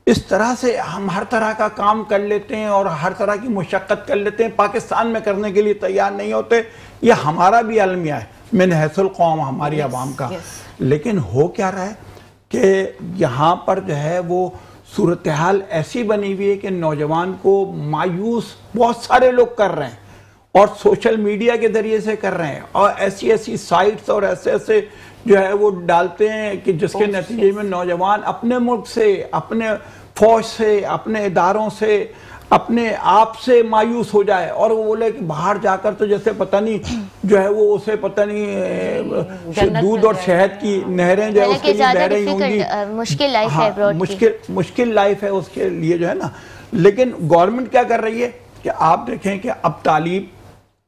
S2: اس طرح سے ہم ہر طرح کا کام کر لیتے ہیں اور ہر طرح کی مشقت کر لیتے ہیں, پاکستان میں کرنے کے لیے تیار نہیں ہوتے. یہ ہمارا بھی المیہ ہے من حیث القوم, ہماری عوام کا. لیکن ہو کیا رہا ہے کہ یہاں پر جو ہے وہ صورتحال ایسی بنی ہوئی ہے کہ نوجوان کو مایوس بہت سارے لوگ کر رہے ہیں, اور سوشل میڈیا کے ذریعے سے کر رہے ہیں, اور ایسی ایسی سائٹس اور ایسے ایسے جو ہے وہ ڈالتے ہیں کہ جس کے نتیجے میں نوجوان اپنے ملک سے, اپنے فوج سے, اپنے اداروں سے, اپنے آپ سے مایوس ہو جائے, اور وہ بولے کہ باہر جا کر تو جیسے پتہ نہیں جو ہے وہ اسے پتہ نہیں دودھ اور شہد کی نہریں جو ہے اس کے لیے بہ رہی ہوں گی.
S1: مشکل لائف ہے,
S2: مشکل لائف ہے اس کے لیے جو ہے نا. لیکن گورنمنٹ کیا کر رہی ہے کہ آپ دیکھیں کہ اب تعلیم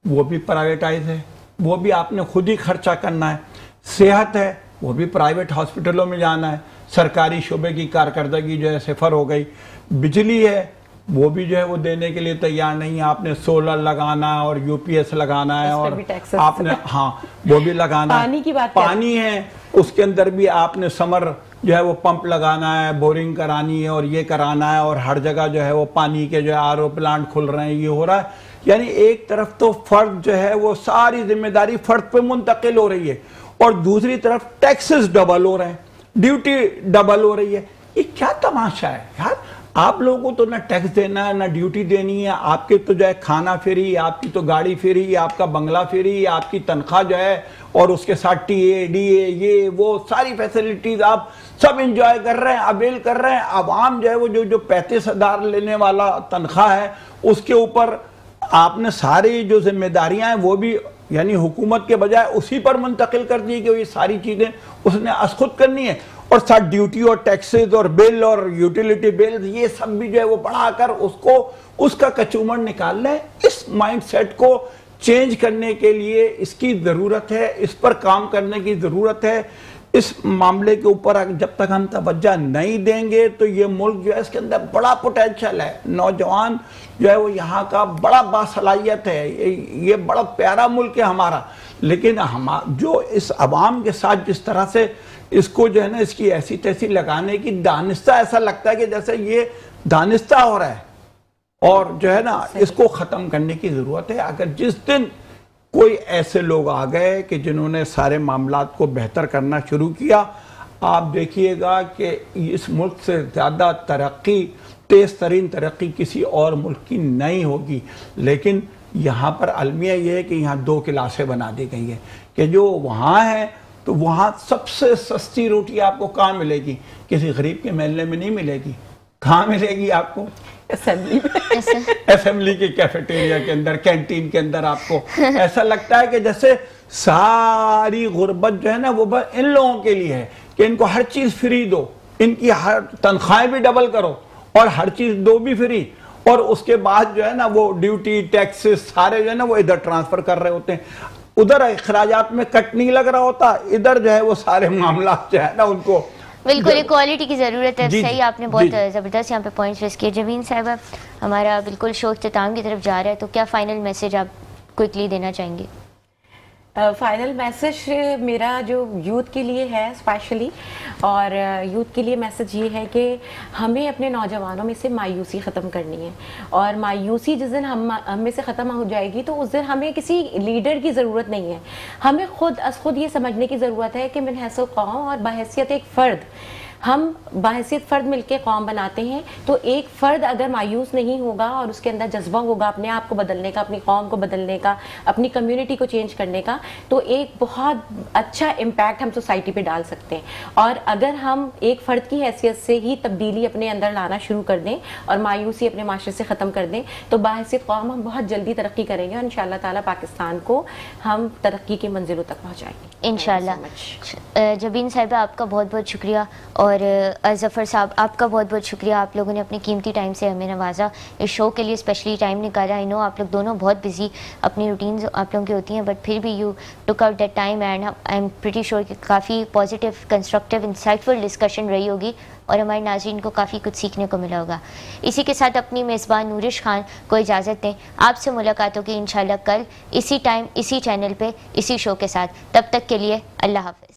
S2: وہ بھی پرائیویٹائز ہے, وہ بھی آپ نے خود ہی خرچہ کرنا ہے. صحت ہے وہ بھی پرائیویٹ ہاسپٹلوں میں جانا ہے, سرکاری شعبے کی کارکردگی جو ہے صفر ہو گئی. بجلی ہے وہ بھی جو ہے وہ دینے کے لیے تیار نہیں ہے. آپ نے سولر لگانا ہے اور یو پی ایس لگانا ہے اور آپ نے ہاں وہ بھی لگانا ہے.
S3: پانی کی بات
S2: پانی ہے اس کے اندر بھی آپ نے سمر جو ہے وہ پمپ لگانا ہے, بورنگ کرانی ہے اور یہ کرانا ہے, اور ہر جگہ جو ہے وہ پانی کے جو ہے آر او پلانٹ کھل رہے ہیں, یہ ہو رہا ہے. یعنی ایک طرف تو فرد جو ہے وہ ساری ذمہ داری فرد پہ منتقل ہو رہی ہے, اور دوسری طرف ٹیکسز ڈبل ہو رہے ہیں, ڈیوٹی ڈبل ہو رہی ہے. یہ کیا تماشا ہے یار؟ آپ لوگوں کو تو نہ ٹیکس دینا ہے نہ ڈیوٹی دینی ہے, آپ کے تو جو ہے کھانا فری, آپ کی تو گاڑی فری, آپ کا بنگلہ فری, آپ کی تنخواہ جو ہے اور اس کے ساتھ ٹی اے ڈی اے یہ وہ ساری فیسلٹیز آپ سب انجوائے کر رہے ہیں, اویل کر رہے ہیں. عوام جو ہے وہ جو 35,000 لینے والا تنخواہ ہے اس کے اوپر آپ نے ساری جو ذمہ داریاں ہیں وہ بھی یعنی حکومت کے بجائے اسی پر منتقل کر دی کہ یہ ساری چیزیں اس نے از خود کرنی ہے, اور ساتھ ڈیوٹی اور ٹیکسز اور بل اور یوٹیلیٹی بل یہ سب بھی جو ہے وہ بڑھا کر اس کا کچومر نکالنا ہے. اس مائنڈ سیٹ کو چینج کرنے کے لیے اس کی ضرورت ہے, اس پر کام کرنے کی ضرورت ہے. اس معاملے کے اوپر جب تک ہم توجہ نہیں دیں گے تو یہ ملک جو ہے اس کے اندر بڑا پوٹینشل ہے, نوجوان جو ہے وہ یہاں کا بڑا باصلاحیت ہے, یہ بڑا پیارا ملک ہے ہمارا, لیکن جو اس عوام کے ساتھ جس طرح سے اس کو جو ہے نا اس کی ایسی تیسی لگانے کی دانستہ, ایسا لگتا ہے کہ جیسے یہ دانستہ ہو رہا ہے, اور جو ہے نا اس کو ختم کرنے کی ضرورت ہے. اگر جس دن کوئی ایسے لوگ آ گئے کہ جنہوں نے سارے معاملات کو بہتر کرنا شروع کیا, آپ دیکھیے گا کہ اس ملک سے زیادہ ترقی, تیز ترین ترقی کسی اور ملک کی نہیں ہوگی. لیکن یہاں پر المیہ یہ ہے کہ یہاں 2 کلاسیں بنا دی گئی ہیں کہ جو وہاں ہیں تو وہاں سب سے سستی روٹی آپ کو کہاں ملے گی؟ کسی غریب کے محلے میں نہیں ملے گی. کہاں ملے گی آپ کو؟ اسمبلی کی کیفیٹیریا کے اندر, کینٹین کے اندر. آپ کو ایسا لگتا ہے کہ جیسے ساری غربت جو ہے نا وہ ان لوگوں کے لیے ہے کہ ان کو ہر چیز فری دو, ان کی ہر تنخواہیں بھی ڈبل کرو اور ہر چیز دو بھی فری, اور اس کے بعد جو ہے نا وہ ڈیوٹی ٹیکسز سارے جو ہے نا وہ ادھر ٹرانسفر کر رہے ہوتے ہیں. ادھر اخراجات میں کٹ نہیں لگ رہا ہوتا, ادھر جو ہے وہ سارے معاملات جو ہے نا ان کو
S1: بالکل ایکوالٹی کی ضرورت ہے. صحیح, آپ نے بہت زبردست یہاں پہ پوائنٹس ریز کیے. جبین صاحبہ, ہمارا بالکل شو اختتام کی طرف جا رہا ہے, تو کیا فائنل میسج آپ کوئکلی دینا چاہیں گے؟
S3: فائنل میسج میرا جو یوتھ کے لیے ہے اسپیشلی, اور یوتھ کے لیے میسج یہ ہے کہ ہمیں اپنے نوجوانوں میں سے مایوسی ختم کرنی ہے, اور مایوسی جس دن ہم میں سے ختم ہو جائے گی تو اس دن ہمیں کسی لیڈر کی ضرورت نہیں ہے, ہمیں خود از خود یہ سمجھنے کی ضرورت ہے کہ من حیث قوم اور بحیثیت ایک فرد, ہم بحیثیت فرد مل کے قوم بناتے ہیں. تو ایک فرد اگر مایوس نہیں ہوگا اور اس کے اندر جذبہ ہوگا اپنے آپ کو بدلنے کا, اپنی قوم کو بدلنے کا, اپنی کمیونٹی کو چینج کرنے کا, تو ایک بہت اچھا امپیکٹ ہم سوسائٹی پہ ڈال سکتے ہیں. اور اگر ہم ایک فرد کی حیثیت سے ہی تبدیلی اپنے اندر لانا شروع کر دیں اور مایوسی اپنے معاشرے سے ختم کر دیں تو بحیثیت قوم ہم بہت جلدی ترقی کریں گے, اور انشاءاللہ تعالیٰ پاکستان کو ہم ترقی کی منزلوں تک پہنچائیں گے
S1: انشاءاللہ. جبین صاحبہ, آپ کا بہت بہت شکریہ, اور ظفر صاحب آپ کا بہت بہت شکریہ. آپ لوگوں نے اپنے قیمتی ٹائم سے ہمیں نوازا, اس شو کے لیے اسپیشلی ٹائم نکالا. آئی نو آپ لوگ دونوں بہت بزی, اپنی روٹینز آپ لوگوں کی ہوتی ہیں, بٹ پھر بھی you took out that time, and I am pretty sure کہ کافی پازیٹیو, کنسٹرکٹیو, انسائٹفل ڈسکشن رہی ہوگی, اور ہمارے ناظرین کو کافی کچھ سیکھنے کو ملا ہوگا. اسی کے ساتھ اپنی میزبان نورش خان کو اجازت دیں. آپ سے ملاقات ہوگی انشاءاللہ کل اسی ٹائم, اسی چینل پہ, اسی شو کے ساتھ. تب تک کے لیے اللہ حافظ.